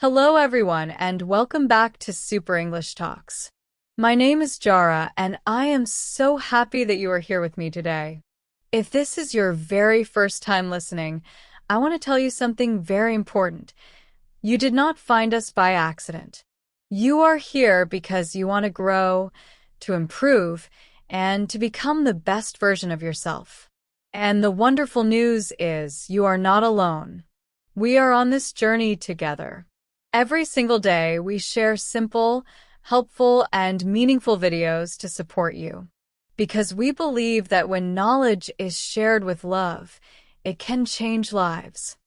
Hello everyone and welcome back to Super English Talks. My name is Jara and I am so happy that you are here with me today. If this is your very first time listening, I want to tell you something very important. You did not find us by accident. You are here because you want to grow, to improve, and to become the best version of yourself. And the wonderful news is you are not alone. We are on this journey together. Every single day, we share simple, helpful, and meaningful videos to support you. Because we believe that when knowledge is shared with love, it can change lives.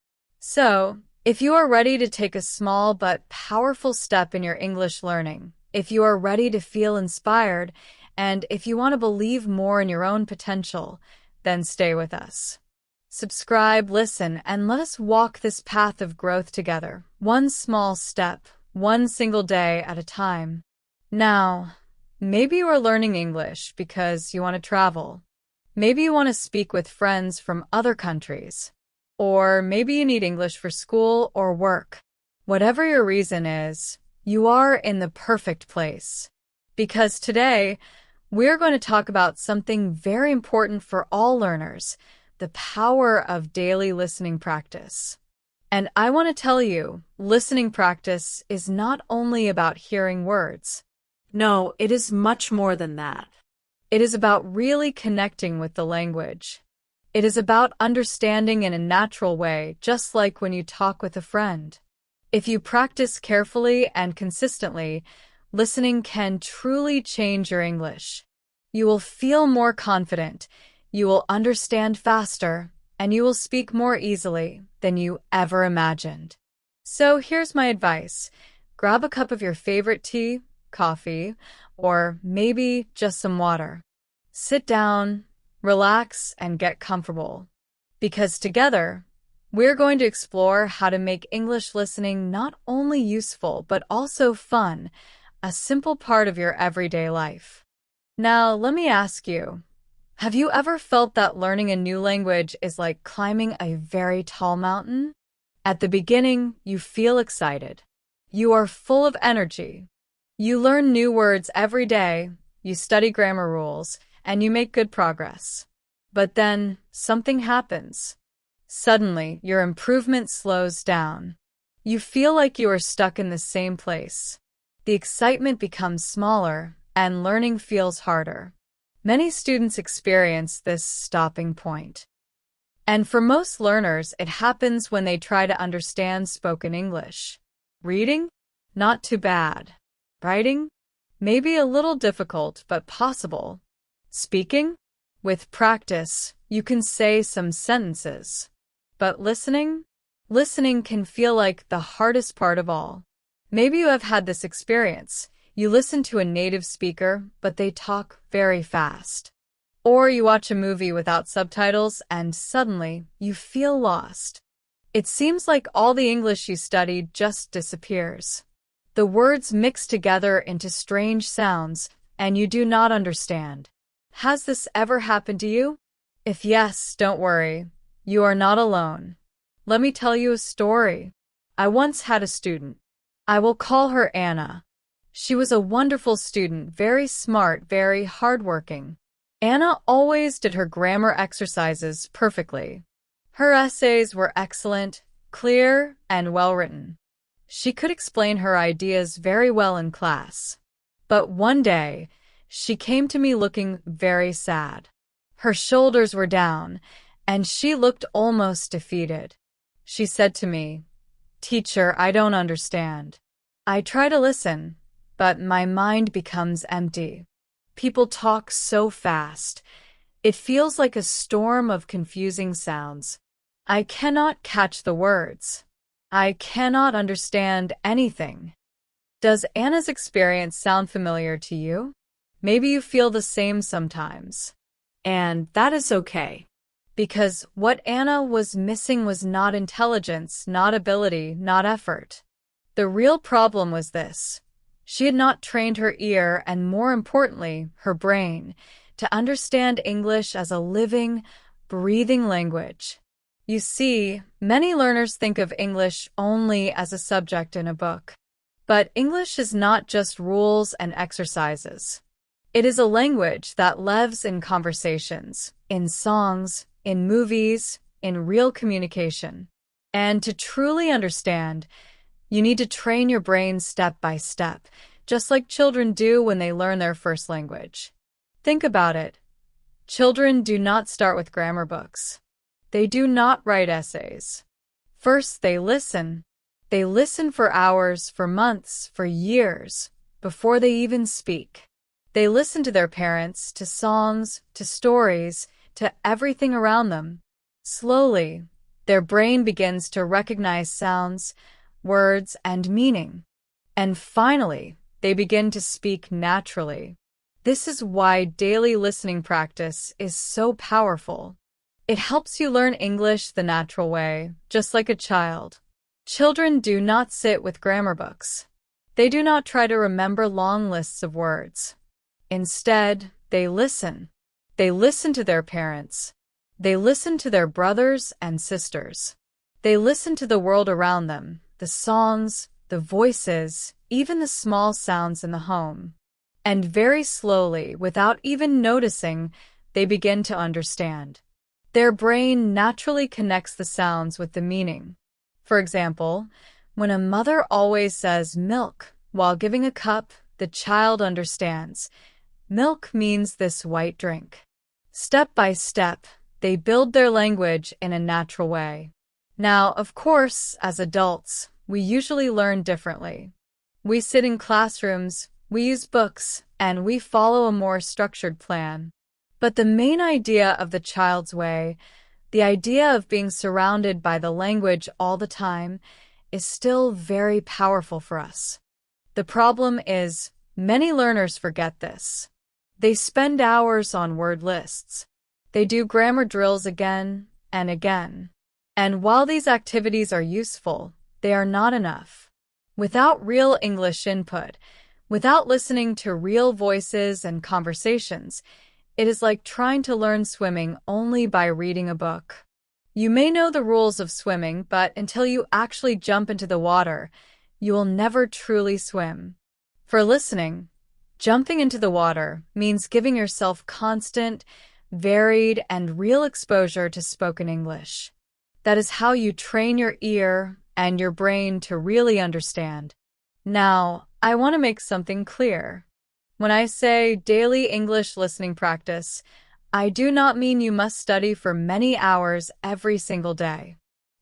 So, if you are ready to take a small but powerful step in your English learning, if you are ready to feel inspired, and if you want to believe more in your own potential, then stay with us. Subscribe, listen, and let us walk this path of growth together, one small step, one single day at a time. Now, maybe you are learning English because you want to travel. Maybe you want to speak with friends from other countries. Or maybe you need English for school or work. Whatever your reason is, you are in the perfect place. Because today, we're going to talk about something very important for all learners, the power of daily listening practice. And I want to tell you, listening practice is not only about hearing words. No, it is much more than that. It is about really connecting with the language. It is about understanding in a natural way, just like when you talk with a friend. If you practice carefully and consistently, listening can truly change your English. You will feel more confident, you will understand faster, and you will speak more easily than you ever imagined. So here's my advice. Grab a cup of your favorite tea, coffee, or maybe just some water. Sit down, relax, and get comfortable. Because together, we're going to explore how to make English listening not only useful but also fun, a simple part of your everyday life. Now, let me ask you, have you ever felt that learning a new language is like climbing a very tall mountain? At the beginning, you feel excited. You are full of energy. You learn new words every day, you study grammar rules, and you make good progress. But then, something happens. Suddenly, your improvement slows down. You feel like you are stuck in the same place. The excitement becomes smaller, and learning feels harder. Many students experience this stopping point. And for most learners, it happens when they try to understand spoken English. Reading? Not too bad. Writing? Maybe a little difficult, but possible. Speaking? With practice, you can say some sentences. But listening? Listening can feel like the hardest part of all. Maybe you have had this experience. You listen to a native speaker, but they talk very fast. Or you watch a movie without subtitles and suddenly you feel lost. It seems like all the English you studied just disappears. The words mix together into strange sounds and you do not understand. Has this ever happened to you? If yes, don't worry. You are not alone. Let me tell you a story. I once had a student. I will call her Anna. She was a wonderful student, very smart, very hardworking. Anna always did her grammar exercises perfectly. Her essays were excellent, clear, and well-written. She could explain her ideas very well in class. But one day, she came to me looking very sad. Her shoulders were down, and she looked almost defeated. She said to me, "Teacher, I don't understand." I try to listen, but my mind becomes empty. People talk so fast. It feels like a storm of confusing sounds. I cannot catch the words. I cannot understand anything. Does Anna's experience sound familiar to you? Maybe you feel the same sometimes. And that is okay. Because what Anna was missing was not intelligence, not ability, not effort. The real problem was this. She had not trained her ear and, more importantly, her brain, to understand English as a living, breathing language. You see, many learners think of English only as a subject in a book. But English is not just rules and exercises. It is a language that lives in conversations, in songs, in movies, in real communication. And to truly understand, you need to train your brain step by step, just like children do when they learn their first language. Think about it. Children do not start with grammar books. They do not write essays. First, they listen. They listen for hours, for months, for years, before they even speak. They listen to their parents, to songs, to stories, to everything around them. Slowly, their brain begins to recognize sounds, words, and meaning. And finally, they begin to speak naturally. This is why daily listening practice is so powerful. It helps you learn English the natural way, just like a child. Children do not sit with grammar books. They do not try to remember long lists of words. Instead, they listen. They listen to their parents. They listen to their brothers and sisters. They listen to the world around them, the songs, the voices, even the small sounds in the home. And very slowly, without even noticing, they begin to understand. Their brain naturally connects the sounds with the meaning. For example, when a mother always says milk while giving a cup, the child understands. Milk means this white drink. Step by step, they build their language in a natural way. Now, of course, as adults, we usually learn differently. We sit in classrooms, we use books, and we follow a more structured plan. But the main idea of the child's way, the idea of being surrounded by the language all the time, is still very powerful for us. The problem is, many learners forget this. They spend hours on word lists. They do grammar drills again and again. And while these activities are useful, they are not enough. Without real English input, without listening to real voices and conversations, it is like trying to learn swimming only by reading a book. You may know the rules of swimming, but until you actually jump into the water, you will never truly swim. For listening, jumping into the water means giving yourself constant, varied, and real exposure to spoken English. That is how you train your ear and your brain to really understand. Now, I want to make something clear. When I say daily English listening practice, I do not mean you must study for many hours every single day.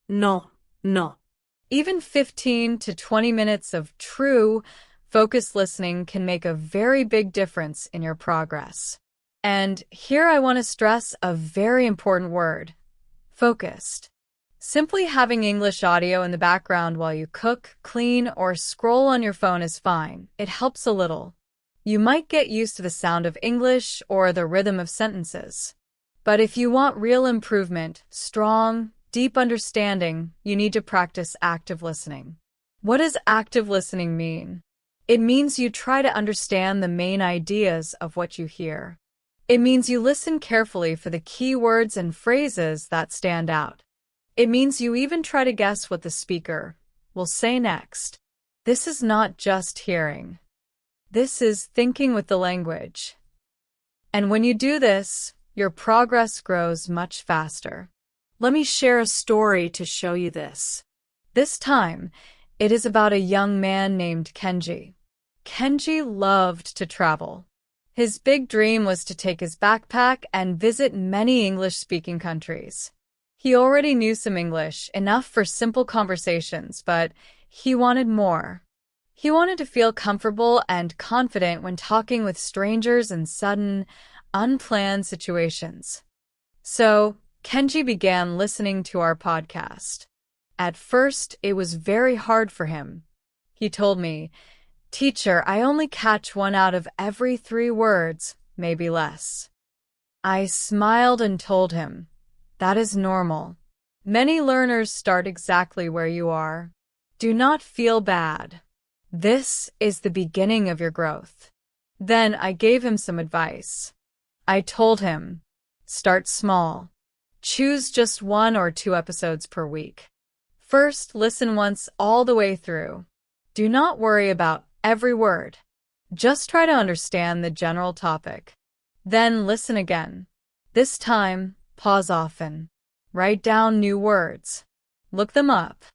No. Even 15 to 20 minutes of true, focused listening can make a very big difference in your progress. And here I want to stress a very important word: focused. Simply having English audio in the background while you cook, clean, or scroll on your phone is fine. It helps a little. You might get used to the sound of English or the rhythm of sentences. But if you want real improvement, strong, deep understanding, you need to practice active listening. What does active listening mean? It means you try to understand the main ideas of what you hear. It means you listen carefully for the key words and phrases that stand out. It means you even try to guess what the speaker will say next. This is not just hearing. This is thinking with the language. And when you do this, your progress grows much faster. Let me share a story to show you this. This time, it is about a young man named Kenji. Kenji loved to travel. His big dream was to take his backpack and visit many English-speaking countries. He already knew some English, enough for simple conversations, but he wanted more. He wanted to feel comfortable and confident when talking with strangers in sudden, unplanned situations. So, Kenji began listening to our podcast. At first, it was very hard for him. He told me, "Teacher, I only catch 1 out of every 3 words, maybe less." I smiled and told him, "That is normal. Many learners start exactly where you are. Do not feel bad. This is the beginning of your growth." Then I gave him some advice. I told him, "Start small. Choose just 1 or 2 episodes per week. First, listen once all the way through. Do not worry about every word. Just try to understand the general topic. Then listen again. This time, pause often. Write down new words. Look them up.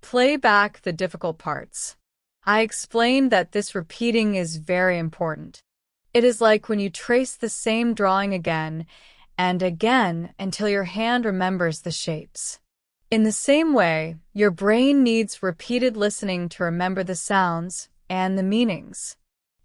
Play back the difficult parts. I explained that this repeating is very important. It is like when you trace the same drawing again and again until your hand remembers the shapes. In the same way, your brain needs repeated listening to remember the sounds and the meanings.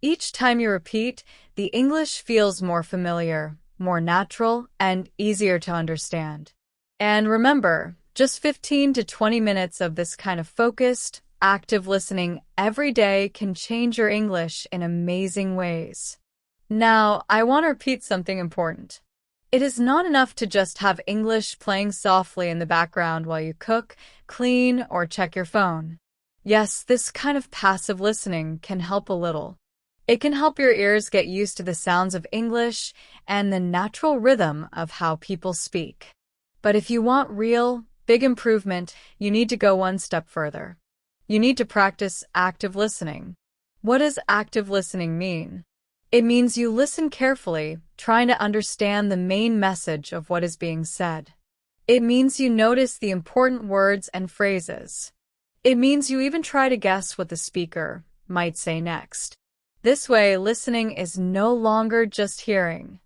Each time you repeat, the English feels more familiar, more natural, and easier to understand. And remember, just 15 to 20 minutes of this kind of focused, active listening every day can change your English in amazing ways. Now, I want to repeat something important. It is not enough to just have English playing softly in the background while you cook, clean, or check your phone. Yes, this kind of passive listening can help a little. It can help your ears get used to the sounds of English and the natural rhythm of how people speak. But if you want real, big improvement, you need to go one step further. You need to practice active listening. What does active listening mean? It means you listen carefully, trying to understand the main message of what is being said. It means you notice the important words and phrases. It means you even try to guess what the speaker might say next. This way, listening is no longer just hearing.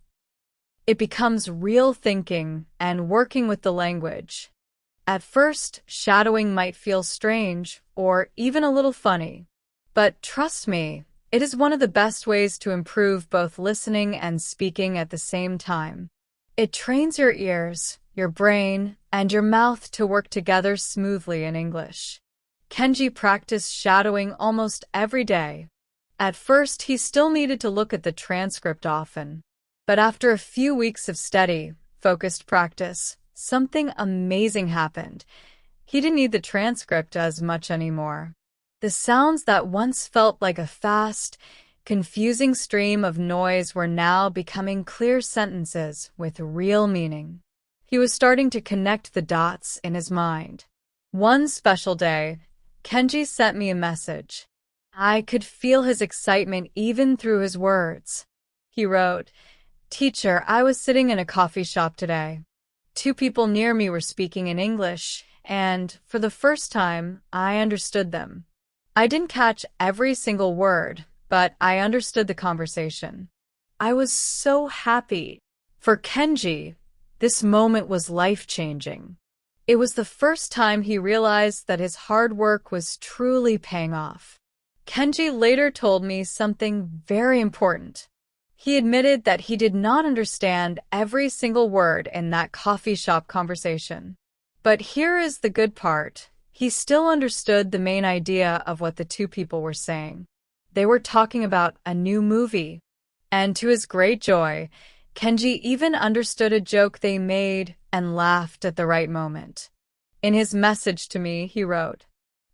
It becomes real thinking and working with the language. At first, shadowing might feel strange or even a little funny. But trust me, it is one of the best ways to improve both listening and speaking at the same time. It trains your ears, your brain, and your mouth to work together smoothly in English. Kenji practiced shadowing almost every day. At first, he still needed to look at the transcript often. But after a few weeks of steady, focused practice, something amazing happened. He didn't need the transcript as much anymore. The sounds that once felt like a fast, confusing stream of noise were now becoming clear sentences with real meaning. He was starting to connect the dots in his mind. One special day, Kenji sent me a message. I could feel his excitement even through his words. He wrote, "Teacher, I was sitting in a coffee shop today. 2 people near me were speaking in English, and for the first time, I understood them. I didn't catch every single word, but I understood the conversation. I was so happy." For Kenji, this moment was life-changing. It was the first time he realized that his hard work was truly paying off. Kenji later told me something very important. He admitted that he did not understand every single word in that coffee shop conversation. But here is the good part. He still understood the main idea of what the 2 people were saying. They were talking about a new movie. And to his great joy, Kenji even understood a joke they made and laughed at the right moment. In his message to me, he wrote,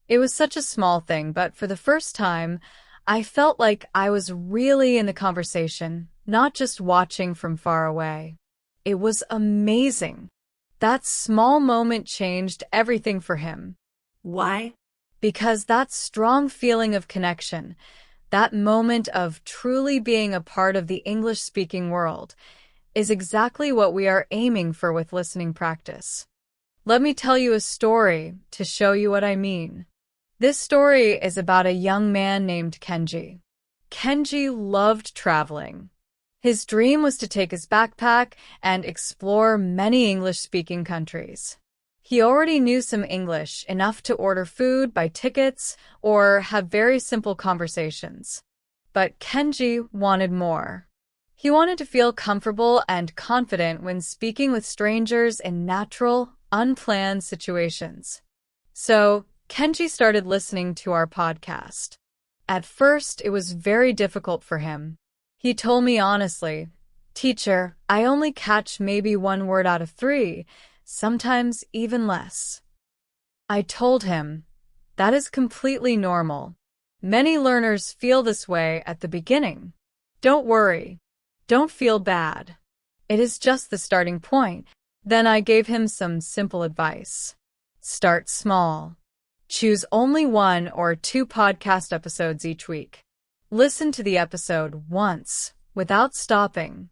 "It was such a small thing, but for the first time, I felt like I was really in the conversation, not just watching from far away. It was amazing." That small moment changed everything for him. Why? Because that strong feeling of connection, that moment of truly being a part of the English-speaking world, is exactly what we are aiming for with listening practice. Let me tell you a story to show you what I mean. This story is about a young man named Kenji. Kenji loved traveling. His dream was to take his backpack and explore many English-speaking countries. He already knew some English, enough to order food, buy tickets, or have very simple conversations. But Kenji wanted more. He wanted to feel comfortable and confident when speaking with strangers in natural, unplanned situations. So, Kenji started listening to our podcast. At first, it was very difficult for him. He told me honestly, "Teacher, I only catch maybe 1 word out of 3, sometimes even less." I told him, "That is completely normal. Many learners feel this way at the beginning. Don't worry. Don't feel bad. It is just the starting point. Then I gave him some simple advice. Start small. Choose only 1 or 2 podcast episodes each week. Listen to the episode once without stopping.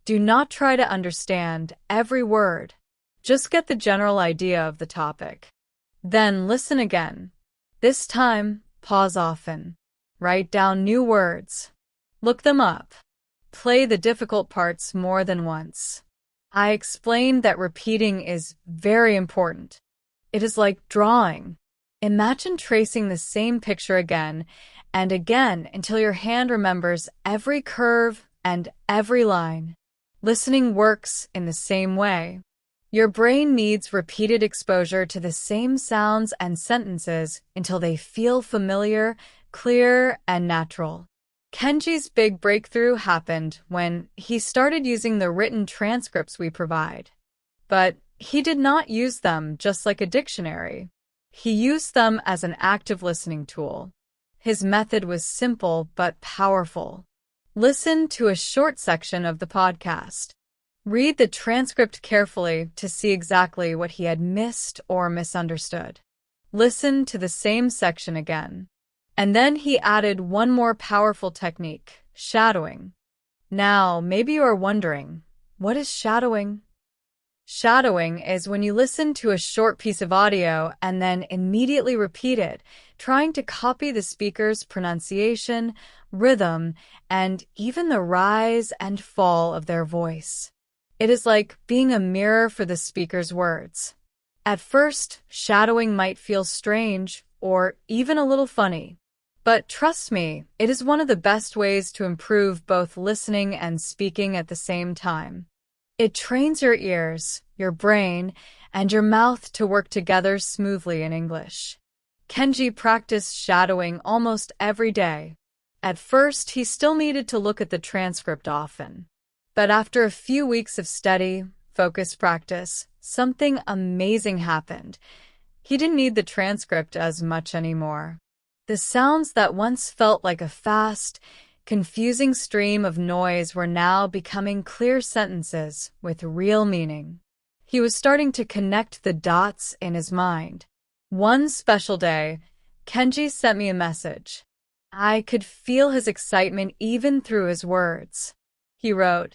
Do not try to understand every word. Just get the general idea of the topic. Then listen again. This time, pause often. Write down new words. Look them up. Play the difficult parts more than once. I explained that repeating is very important. It is like drawing. Imagine tracing the same picture again and again until your hand remembers every curve and every line. Listening works in the same way. Your brain needs repeated exposure to the same sounds and sentences until they feel familiar, clear, and natural. Kenji's big breakthrough happened when he started using the written transcripts we provide. But he did not use them just like a dictionary. He used them as an active listening tool. His method was simple but powerful. Listen to a short section of the podcast. Read the transcript carefully to see exactly what he had missed or misunderstood. Listen to the same section again. And then he added one more powerful technique, shadowing. Now, maybe you are wondering, what is shadowing? Shadowing is when you listen to a short piece of audio and then immediately repeat it, trying to copy the speaker's pronunciation, rhythm, and even the rise and fall of their voice. It is like being a mirror for the speaker's words. At first, shadowing might feel strange or even a little funny. But trust me, it is one of the best ways to improve both listening and speaking at the same time. It trains your ears, your brain, and your mouth to work together smoothly in English. Kenji practiced shadowing almost every day. At first, he still needed to look at the transcript often. But after a few weeks of steady, focused practice, something amazing happened. He didn't need the transcript as much anymore. The sounds that once felt like a fast, confusing stream of noise were now becoming clear sentences with real meaning. He was starting to connect the dots in his mind. One special day, Kenji sent me a message. I could feel his excitement even through his words. He wrote,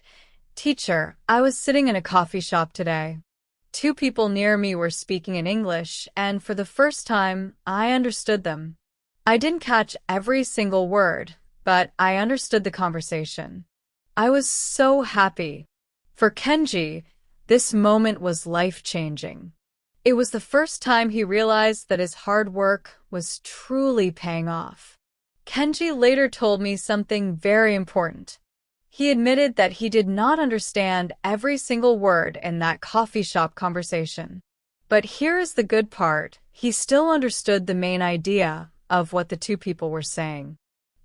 "Teacher, I was sitting in a coffee shop today. 2 people near me were speaking in English, and for the first time, I understood them. I didn't catch every single word, but I understood the conversation. I was so happy." For Kenji, this moment was life-changing. It was the first time he realized that his hard work was truly paying off. Kenji later told me something very important. He admitted that he did not understand every single word in that coffee shop conversation. But here is the good part. He still understood the main idea of what the 2 people were saying.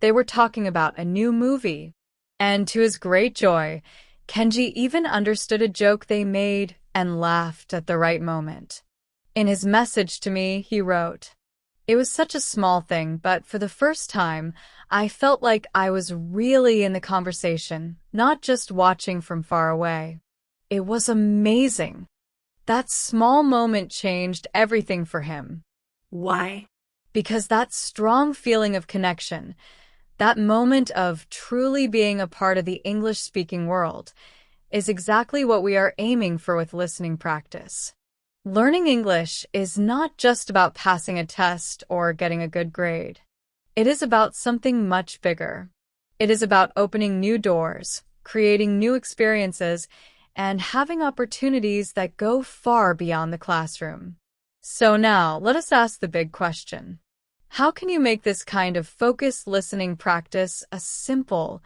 They were talking about a new movie. And to his great joy, Kenji even understood a joke they made and laughed at the right moment. In his message to me, he wrote, "It was such a small thing, but for the first time, I felt like I was really in the conversation, not just watching from far away. It was amazing." That small moment changed everything for him. Why? Because that strong feeling of connection, that moment of truly being a part of the English-speaking world, is exactly what we are aiming for with listening practice. Learning English is not just about passing a test or getting a good grade. It is about something much bigger. It is about opening new doors, creating new experiences, and having opportunities that go far beyond the classroom. So now, let us ask the big question. How can you make this kind of focused listening practice a simple,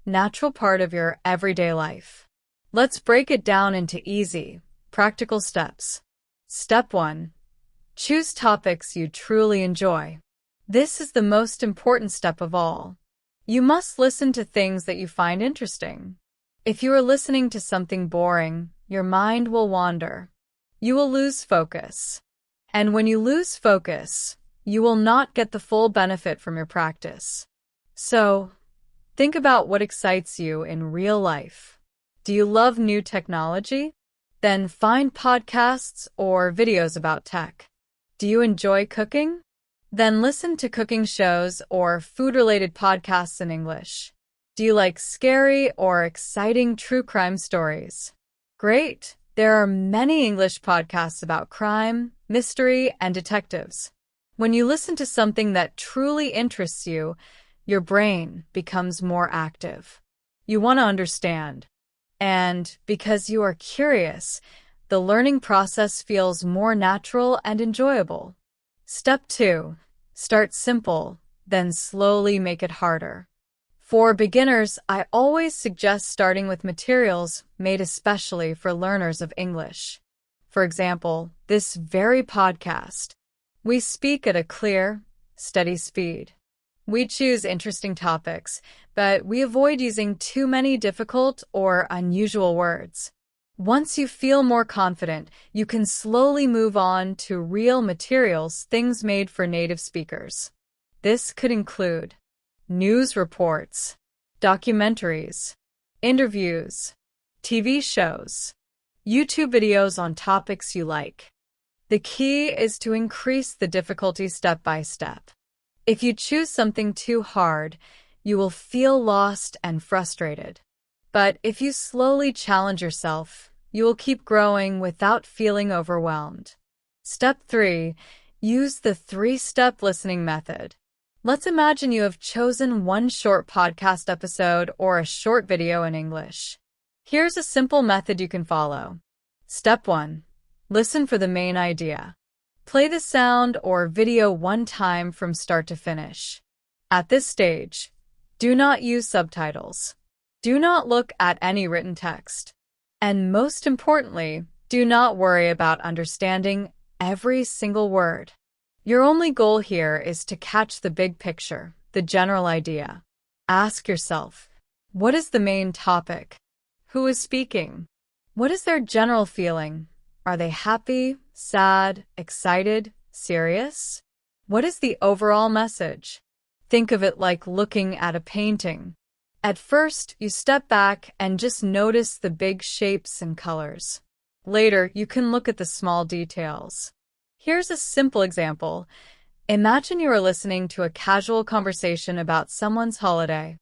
natural part of your everyday life? Let's break it down into easy, practical steps. Step 1. Choose topics you truly enjoy. This is the most important step of all. You must listen to things that you find interesting. If you are listening to something boring, your mind will wander. You will lose focus. And when you lose focus, you will not get the full benefit from your practice. So, think about what excites you in real life. Do you love new technology? Then find podcasts or videos about tech. Do you enjoy cooking? Then listen to cooking shows or food-related podcasts in English. Do you like scary or exciting true crime stories? Great! There are many English podcasts about crime, mystery, and detectives. When you listen to something that truly interests you, your brain becomes more active. You want to understand. And because you are curious, the learning process feels more natural and enjoyable. Step 2. Start simple, then slowly make it harder. For beginners, I always suggest starting with materials made especially for learners of English. For example, this very podcast. We speak at a clear, steady speed. We choose interesting topics, but we avoid using too many difficult or unusual words. Once you feel more confident, you can slowly move on to real materials, things made for native speakers. This could include news reports, documentaries, interviews, TV shows, YouTube videos on topics you like. The key is to increase the difficulty step by step. If you choose something too hard, you will feel lost and frustrated. But if you slowly challenge yourself, you will keep growing without feeling overwhelmed. Step 3. Use the 3-step listening method. Let's imagine you have chosen one short podcast episode or a short video in English. Here's a simple method you can follow. Step 1. Listen for the main idea. Play the sound or video one time from start to finish. At this stage, do not use subtitles. Do not look at any written text. And most importantly, do not worry about understanding every single word. Your only goal here is to catch the big picture, the general idea. Ask yourself, what is the main topic? Who is speaking? What is their general feeling? Are they happy, sad, excited, serious? What is the overall message? Think of it like looking at a painting. At first, you step back and just notice the big shapes and colors. Later, you can look at the small details. Here's a simple example. Imagine you are listening to a casual conversation about someone's holiday.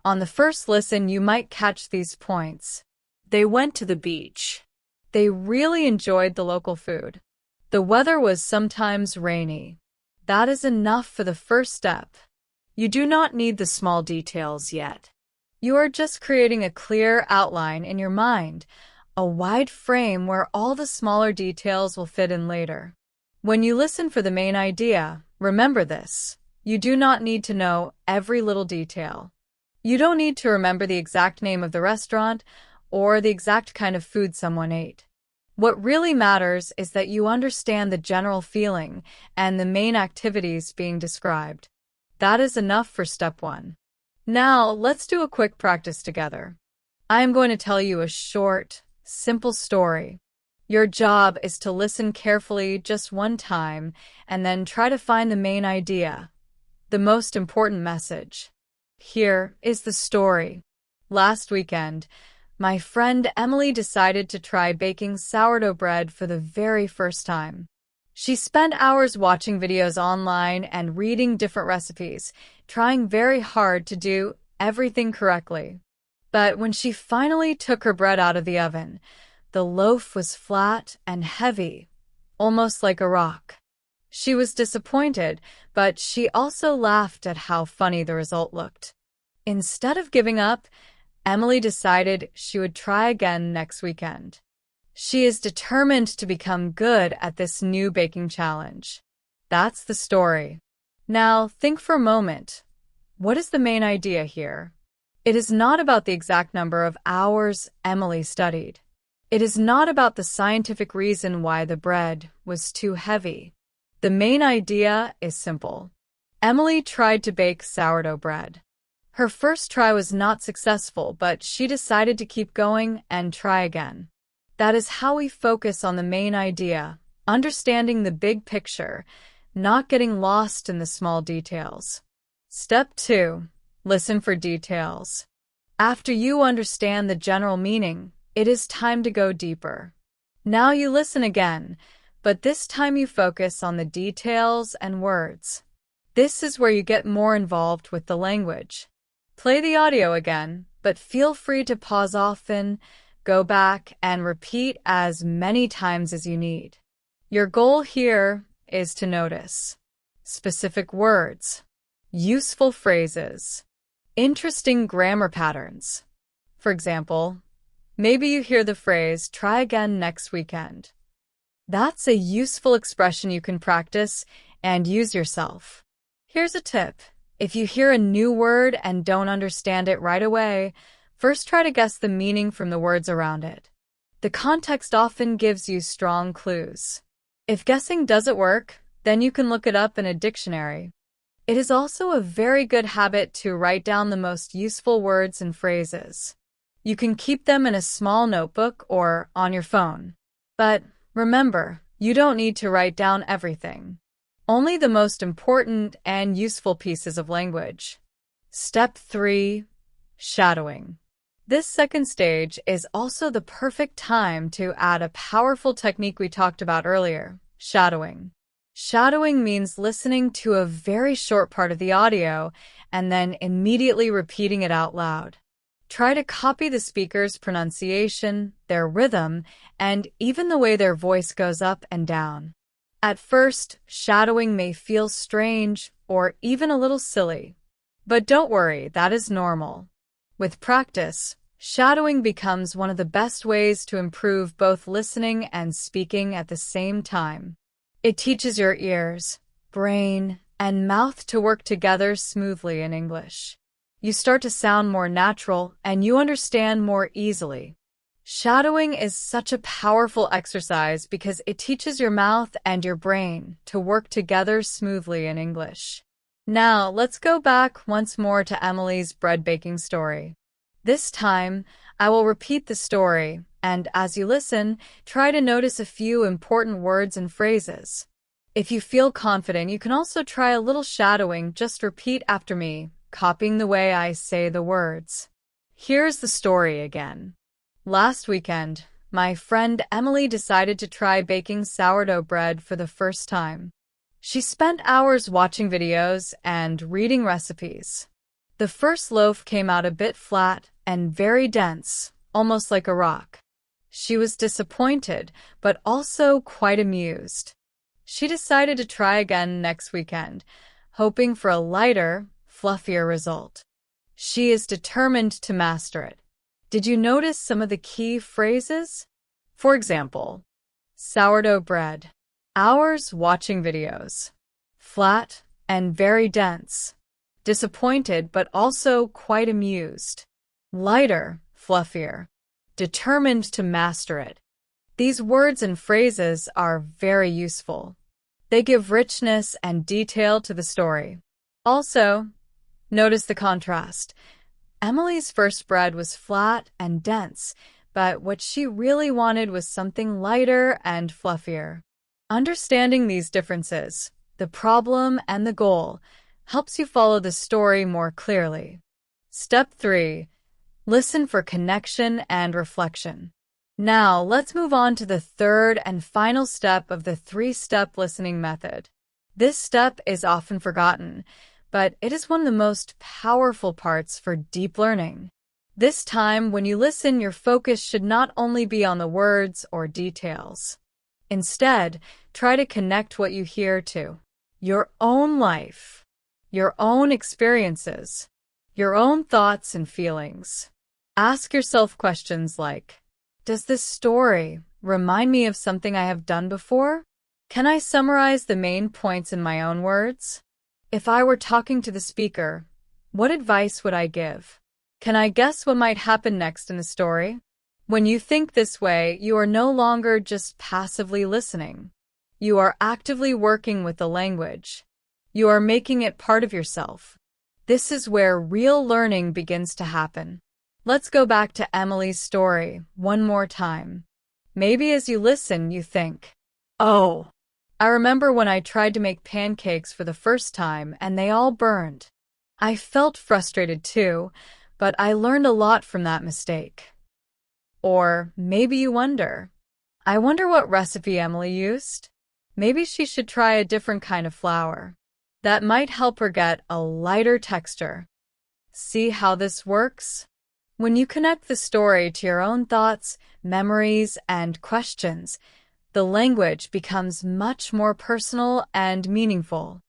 On the first listen, you might catch these points. They went to the beach. They really enjoyed the local food. The weather was sometimes rainy. That is enough for the first step. You do not need the small details yet. You are just creating a clear outline in your mind, a wide frame where all the smaller details will fit in later. When you listen for the main idea, remember this. You do not need to know every little detail. You don't need to remember the exact name of the restaurant or the exact kind of food someone ate. What really matters is that you understand the general feeling and the main activities being described. That is enough for step 1. Now, let's do a quick practice together. I am going to tell you a short, simple story. Your job is to listen carefully just one time and then try to find the main idea, the most important message. Here is the story. Last weekend, my friend Emily decided to try baking sourdough bread for the very first time. She spent hours watching videos online and reading different recipes, trying very hard to do everything correctly. But when she finally took her bread out of the oven, the loaf was flat and heavy, almost like a rock. She was disappointed, but she also laughed at how funny the result looked. Instead of giving up, Emily decided she would try again next weekend. She is determined to become good at this new baking challenge. That's the story. Now, think for a moment. What is the main idea here? It is not about the exact number of hours Emily studied. It is not about the scientific reason why the bread was too heavy. The main idea is simple. Emily tried to bake sourdough bread. Her first try was not successful, but she decided to keep going and try again. That is how we focus on the main idea, understanding the big picture, not getting lost in the small details. Step 2. Listen for details. After you understand the general meaning, it is time to go deeper. Now you listen again, but this time you focus on the details and words. This is where you get more involved with the language. Play the audio again, but feel free to pause often, go back, and repeat as many times as you need. Your goal here is to notice specific words, useful phrases, interesting grammar patterns. For example, maybe you hear the phrase, "try again next weekend." That's a useful expression you can practice and use yourself. Here's a tip. If you hear a new word and don't understand it right away, first try to guess the meaning from the words around it. The context often gives you strong clues. If guessing doesn't work, then you can look it up in a dictionary. It is also a very good habit to write down the most useful words and phrases. You can keep them in a small notebook or on your phone. But remember, you don't need to write down everything. Only the most important and useful pieces of language. Step 3. Shadowing. This second stage is also the perfect time to add a powerful technique we talked about earlier, shadowing. Shadowing means listening to a very short part of the audio and then immediately repeating it out loud. Try to copy the speaker's pronunciation, their rhythm, and even the way their voice goes up and down. At first, shadowing may feel strange or even a little silly. But don't worry, that is normal. With practice, shadowing becomes one of the best ways to improve both listening and speaking at the same time. It teaches your ears, brain, and mouth to work together smoothly in English. You start to sound more natural and you understand more easily. Shadowing is such a powerful exercise because it teaches your mouth and your brain to work together smoothly in English. Now, let's go back once more to Emily's bread baking story. This time, I will repeat the story, and as you listen, try to notice a few important words and phrases. If you feel confident, you can also try a little shadowing. Just repeat after me, copying the way I say the words. Here's the story again. Last weekend, my friend Emily decided to try baking sourdough bread for the first time. She spent hours watching videos and reading recipes. The first loaf came out a bit flat and very dense, almost like a rock. She was disappointed, but also quite amused. She decided to try again next weekend, hoping for a lighter, fluffier result. She is determined to master it. Did you notice some of the key phrases? For example, sourdough bread, hours watching videos, flat and very dense, disappointed but also quite amused, lighter, fluffier, determined to master it. These words and phrases are very useful. They give richness and detail to the story. Also, notice the contrast. Emily's first bread was flat and dense, but what she really wanted was something lighter and fluffier. Understanding these differences, the problem and the goal, helps you follow the story more clearly. Step 3. Listen for connection and reflection. Now, let's move on to the third and final step of the 3-step listening method. This step is often forgotten, but it is one of the most powerful parts for deep learning. This time, when you listen, your focus should not only be on the words or details. Instead, try to connect what you hear to your own life, your own experiences, your own thoughts and feelings. Ask yourself questions like, does this story remind me of something I have done before? Can I summarize the main points in my own words? If I were talking to the speaker, what advice would I give? Can I guess what might happen next in the story? When you think this way, you are no longer just passively listening. You are actively working with the language. You are making it part of yourself. This is where real learning begins to happen. Let's go back to Emily's story one more time. Maybe as you listen, you think, oh, I remember when I tried to make pancakes for the first time and they all burned. I felt frustrated too, but I learned a lot from that mistake. Or maybe you wonder, I wonder what recipe Emily used. Maybe she should try a different kind of flour. That might help her get a lighter texture. See how this works? When you connect the story to your own thoughts, memories, and questions, the language becomes much more personal and meaningful.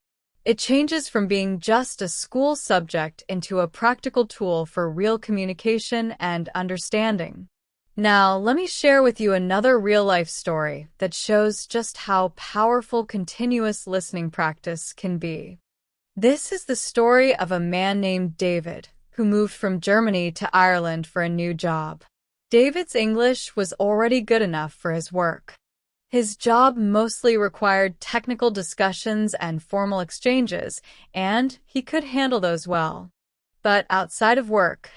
It changes from being just a school subject into a practical tool for real communication and understanding. Now, let me share with you another real-life story that shows just how powerful continuous listening practice can be. This is the story of a man named David, who moved from Germany to Ireland for a new job. David's English was already good enough for his work. His job mostly required technical discussions and formal exchanges, and he could handle those well. But outside of work,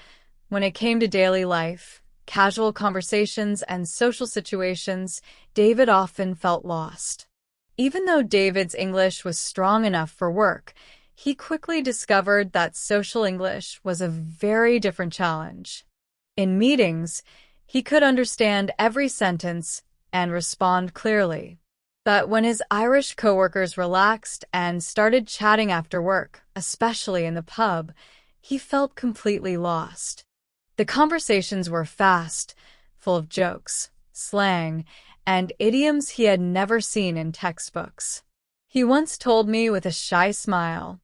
when it came to daily life, casual conversations, and social situations, David often felt lost. Even though David's English was strong enough for work, he quickly discovered that social English was a very different challenge. In meetings, he could understand every sentence and respond clearly. But when his Irish coworkers relaxed and started chatting after work, especially in the pub, he felt completely lost. The conversations were fast, full of jokes, slang, and idioms he had never seen in textbooks. He once told me with a shy smile,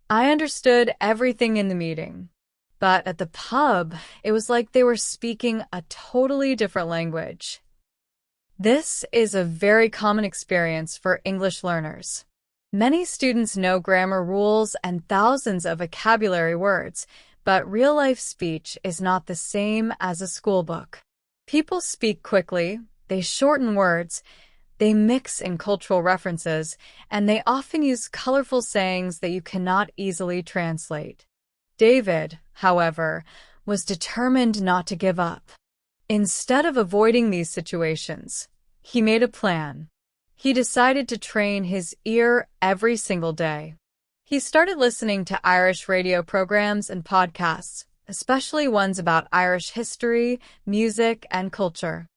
"I understood everything in the meeting, but at the pub, it was like they were speaking a totally different language." This is a very common experience for English learners. Many students know grammar rules and thousands of vocabulary words, but real-life speech is not the same as a school book. People speak quickly, they shorten words, they mix in cultural references, and they often use colorful sayings that you cannot easily translate. David, however, was determined not to give up. Instead of avoiding these situations, he made a plan. He decided to train his ear every single day. He started listening to Irish radio programs and podcasts, especially ones about Irish history, music, and culture.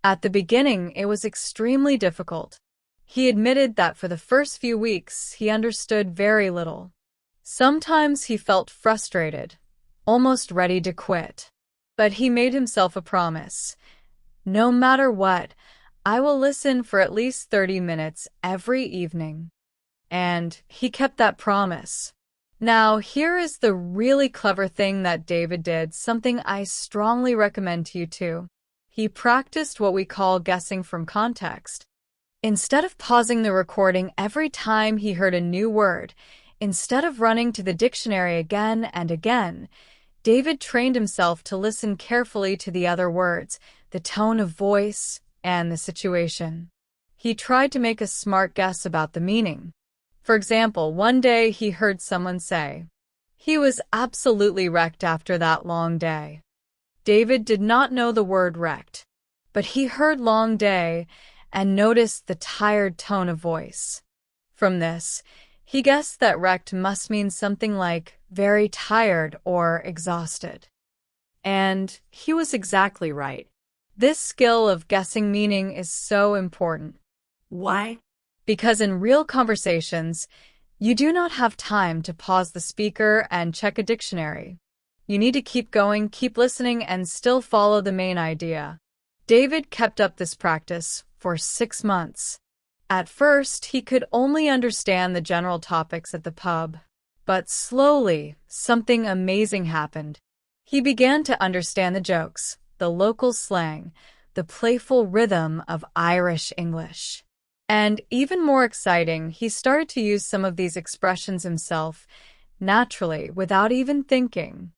At the beginning, it was extremely difficult. He admitted that for the first few weeks, he understood very little. Sometimes he felt frustrated, almost ready to quit. But he made himself a promise. No matter what, I will listen for at least 30 minutes every evening. And he kept that promise. Now, here is the really clever thing that David did, something I strongly recommend to you too. He practiced what we call guessing from context. Instead of pausing the recording every time he heard a new word, instead of running to the dictionary again and again, David trained himself to listen carefully to the other words, the tone of voice, and the situation. He tried to make a smart guess about the meaning. For example, one day he heard someone say, "He was absolutely wrecked after that long day." David did not know the word wrecked, but he heard long day and noticed the tired tone of voice. From this, he guessed that wrecked must mean something like very tired or exhausted. And he was exactly right. This skill of guessing meaning is so important. Why? Because in real conversations, you do not have time to pause the speaker and check a dictionary. You need to keep going, keep listening, and still follow the main idea. David kept up this practice for 6 months. At first, he could only understand the general topics at the pub. But slowly, something amazing happened. He began to understand the jokes, the local slang, the playful rhythm of Irish English. And even more exciting, he started to use some of these expressions himself, naturally, without even thinking.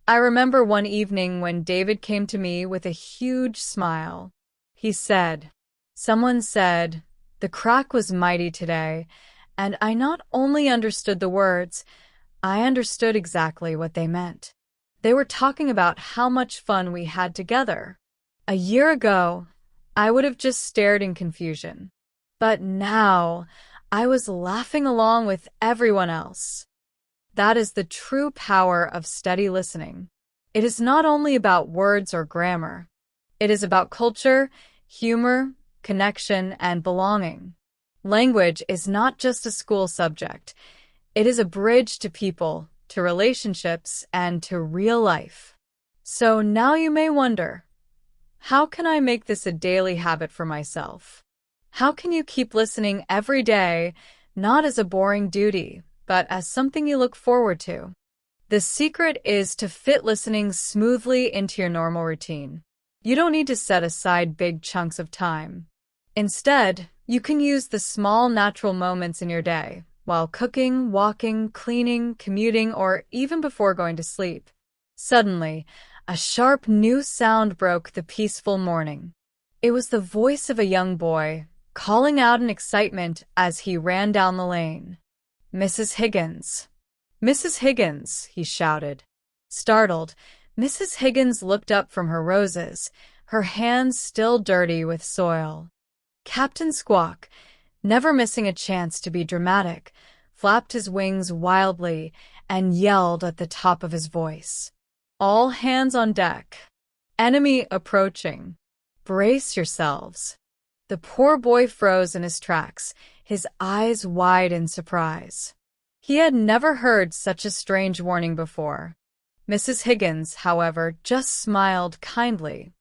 I remember one evening when David came to me with a huge smile. He said, "Someone said, 'The crack was mighty today,' and I not only understood the words, I understood exactly what they meant. They were talking about how much fun we had together. A year ago, I would have just stared in confusion. But now, I was laughing along with everyone else." That is the true power of steady listening. It is not only about words or grammar. It is about culture, humor, connection, and belonging. Language is not just a school subject. It is a bridge to people, to relationships, and to real life. So now you may wonder, how can I make this a daily habit for myself? How can you keep listening every day, not as a boring duty, but as something you look forward to? The secret is to fit listening smoothly into your normal routine. You don't need to set aside big chunks of time. Instead, you can use the small natural moments in your day, while cooking, walking, cleaning, commuting, or even before going to sleep. Suddenly, a sharp new sound broke the peaceful morning. It was the voice of a young boy, calling out in excitement as he ran down the lane. "Mrs. Higgins! Mrs. Higgins!" he shouted. Startled, Mrs. Higgins looked up from her roses, her hands still dirty with soil. Captain Squawk, never missing a chance to be dramatic, flapped his wings wildly and yelled at the top of his voice. "All hands on deck. Enemy approaching. Brace yourselves." The poor boy froze in his tracks, his eyes wide in surprise. He had never heard such a strange warning before. Mrs. Higgins, however, just smiled kindly.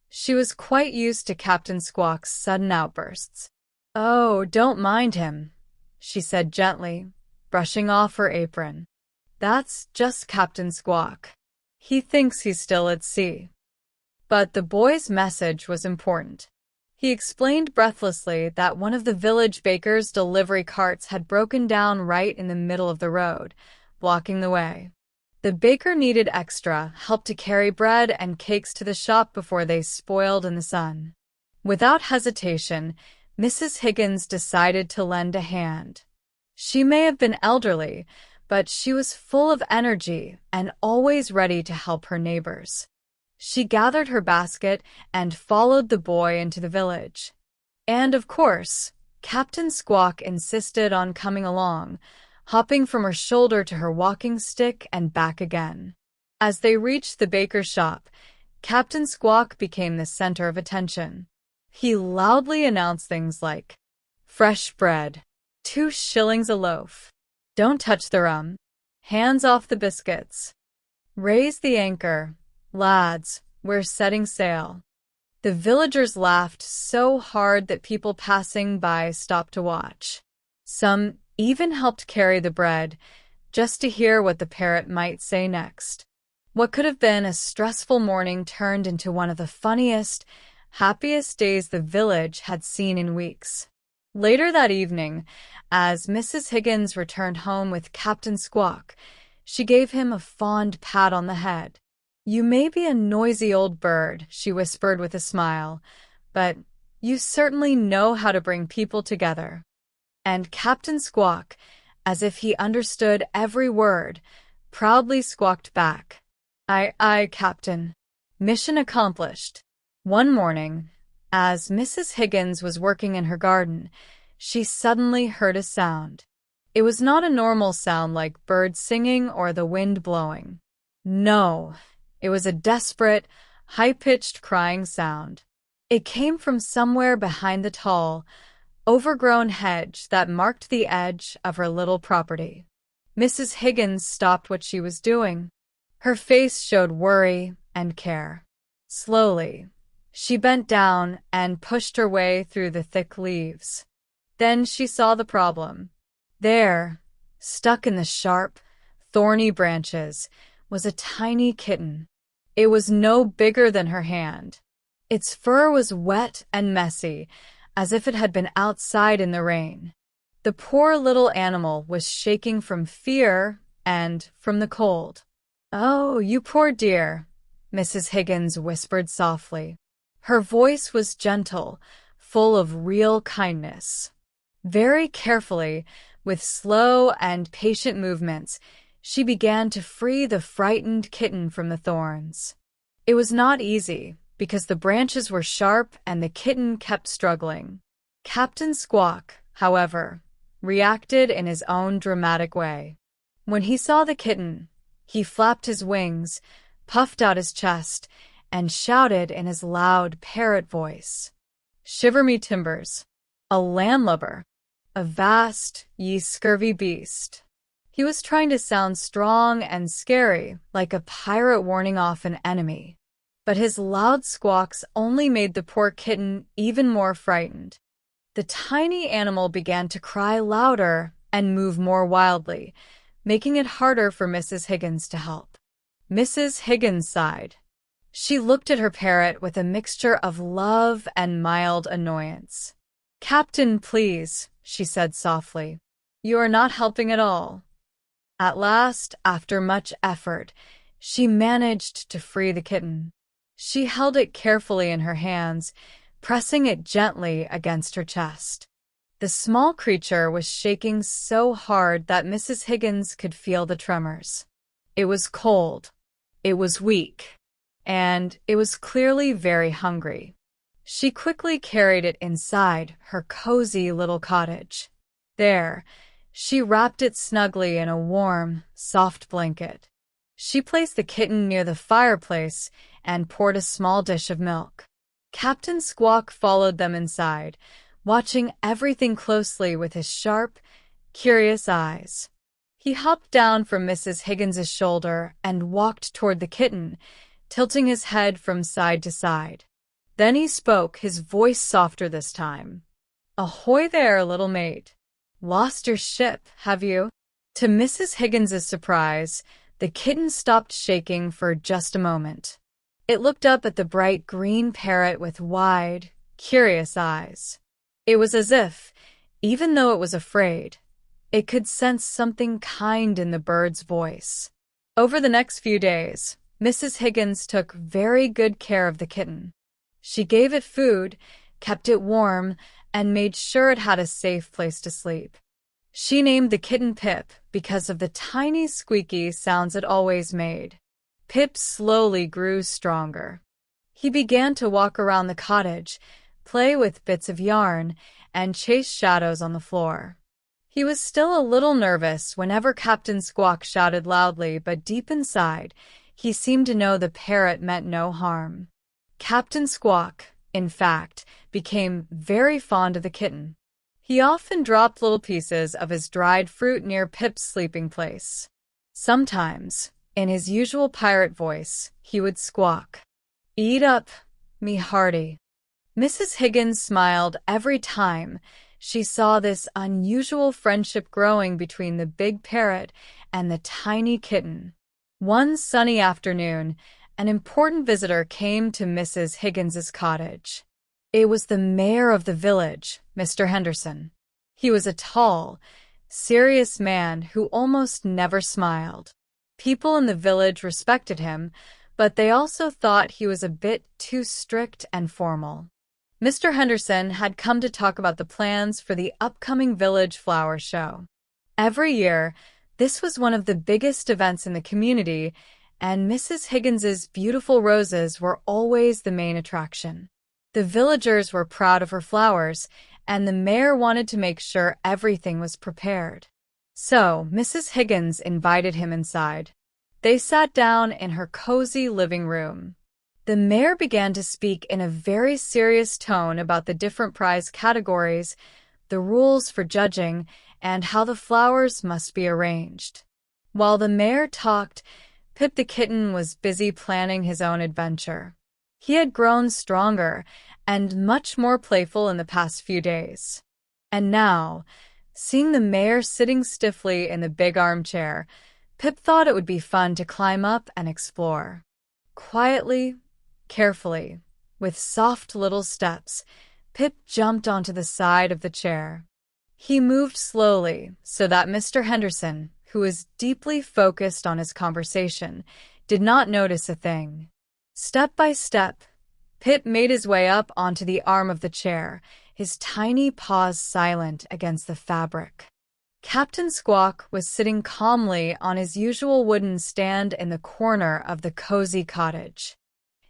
She was quite used to Captain Squawk's sudden outbursts. "Oh, don't mind him," she said gently, brushing off her apron. "That's just Captain Squawk. He thinks he's still at sea." But the boy's message was important. He explained breathlessly that one of the village baker's delivery carts had broken down right in the middle of the road, blocking the way. The baker needed extra help to carry bread and cakes to the shop before they spoiled in the sun. Without hesitation, Mrs. Higgins decided to lend a hand. She may have been elderly, but she was full of energy and always ready to help her neighbors. She gathered her basket and followed the boy into the village. And of course, Captain Squawk insisted on coming along, hopping from her shoulder to her walking stick and back again. As they reached the baker's shop, Captain Squawk became the center of attention. He loudly announced things like, "Fresh bread, 2 shillings a loaf. Don't touch the rum. Hands off the biscuits. Raise the anchor. Lads, we're setting sail." The villagers laughed so hard that people passing by stopped to watch. Some even helped carry the bread, just to hear what the parrot might say next. What could have been a stressful morning turned into one of the funniest, happiest days the village had seen in weeks. Later that evening, as Mrs. Higgins returned home with Captain Squawk, she gave him a fond pat on the head. "You may be a noisy old bird," she whispered with a smile, "but you certainly know how to bring people together." And Captain Squawk, as if he understood every word, proudly squawked back, Aye, Captain. Mission accomplished." One morning, as Mrs. Higgins was working in her garden, she suddenly heard a sound. It was not a normal sound like birds singing or the wind blowing. No. It was a desperate, high-pitched crying sound. It came from somewhere behind the tall, overgrown hedge that marked the edge of her little property. Mrs. Higgins stopped what she was doing. Her face showed worry and care. Slowly, she bent down and pushed her way through the thick leaves. Then she saw the problem. There, stuck in the sharp, thorny branches, was a tiny kitten. It was no bigger than her hand. Its fur was wet and messy, as if it had been outside in the rain. The poor little animal was shaking from fear and from the cold. "Oh, you poor dear," Mrs. Higgins whispered softly. Her voice was gentle, full of real kindness. Very carefully, with slow and patient movements, she began to free the frightened kitten from the thorns. It was not easy, because the branches were sharp and the kitten kept struggling. Captain Squawk, however, reacted in his own dramatic way. When he saw the kitten, he flapped his wings, puffed out his chest, and shouted in his loud parrot voice, Shiver me timbers. A landlubber. A vast, ye scurvy beast. He was trying to sound strong and scary, like a pirate warning off an enemy. But his loud squawks only made the poor kitten even more frightened. The tiny animal began to cry louder and move more wildly, making it harder for Mrs. Higgins to help. Mrs. Higgins sighed. She looked at her parrot with a mixture of love and mild annoyance. "Captain, please," she said softly. "You are not helping at all." At last, after much effort, she managed to free the kitten. She held it carefully in her hands, pressing it gently against her chest. The small creature was shaking so hard that Mrs. Higgins could feel the tremors. It was cold, it was weak, and it was clearly very hungry. She quickly carried it inside her cozy little cottage. There, she wrapped it snugly in a warm, soft blanket. She placed the kitten near the fireplace and poured a small dish of milk. Captain Squawk followed them inside, watching everything closely with his sharp, curious eyes. He hopped down from Mrs. Higgins's shoulder and walked toward the kitten, tilting his head from side to side. Then he spoke, his voice softer this time. "Ahoy there, little mate. Lost your ship, have you?" To Mrs. Higgins's surprise, the kitten stopped shaking for just a moment. It looked up at the bright green parrot with wide, curious eyes. It was as if, even though it was afraid, it could sense something kind in the bird's voice. Over the next few days, Mrs. Higgins took very good care of the kitten. She gave it food, kept it warm, and made sure it had a safe place to sleep. She named the kitten Pip because of the tiny squeaky sounds it always made. Pip slowly grew stronger. He began to walk around the cottage, play with bits of yarn, and chase shadows on the floor. He was still a little nervous whenever Captain Squawk shouted loudly, but deep inside, he seemed to know the parrot meant no harm. Captain Squawk, in fact, became very fond of the kitten. He often dropped little pieces of his dried fruit near Pip's sleeping place. Sometimes, in his usual pirate voice, he would squawk, "Eat up, me hearty." Mrs. Higgins smiled every time she saw this unusual friendship growing between the big parrot and the tiny kitten. One sunny afternoon, an important visitor came to Mrs. Higgins's cottage. It was the mayor of the village, Mr. Henderson. He was a tall, serious man who almost never smiled. People in the village respected him, but they also thought he was a bit too strict and formal. Mr. Henderson had come to talk about the plans for the upcoming village flower show. Every year, this was one of the biggest events in the community, and Mrs. Higgins's beautiful roses were always the main attraction. The villagers were proud of her flowers, and the mayor wanted to make sure everything was prepared. So, Mrs. Higgins invited him inside. They sat down in her cozy living room. The mayor began to speak in a very serious tone about the different prize categories, the rules for judging, and how the flowers must be arranged. While the mayor talked, Pip the kitten was busy planning his own adventure. He had grown stronger and much more playful in the past few days. And now, seeing the mayor sitting stiffly in the big armchair, Pip thought it would be fun to climb up and explore. Quietly, carefully, with soft little steps, Pip jumped onto the side of the chair. He moved slowly so that Mr. Henderson, who was deeply focused on his conversation, did not notice a thing. Step by step, Pip made his way up onto the arm of the chair, his tiny paws silent against the fabric. Captain Squawk was sitting calmly on his usual wooden stand in the corner of the cozy cottage.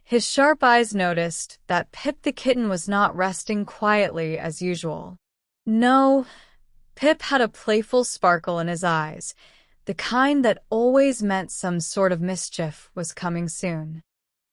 His sharp eyes noticed that Pip the kitten was not resting quietly as usual. No, Pip had a playful sparkle in his eyes, the kind that always meant some sort of mischief was coming soon.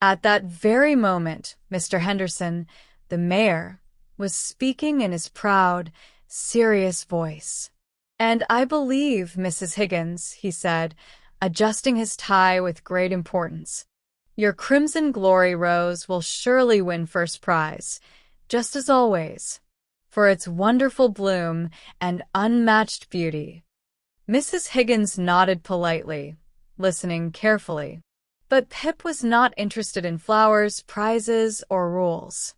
At that very moment, Mr. Henderson, the mayor, was speaking in his proud, serious voice. "And I believe, Mrs. Higgins," he said, adjusting his tie with great importance, "your Crimson Glory Rose will surely win first prize, just as always, for its wonderful bloom and unmatched beauty." Mrs. Higgins nodded politely, listening carefully. But Pip was not interested in flowers, prizes, or rules.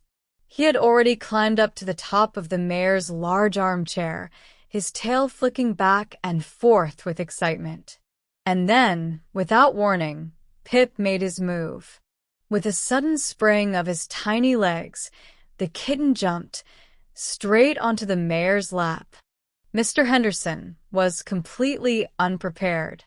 He had already climbed up to the top of the mayor's large armchair, his tail flicking back and forth with excitement. And then, without warning, Pip made his move. With a sudden spring of his tiny legs, the kitten jumped straight onto the mayor's lap. Mr. Henderson was completely unprepared.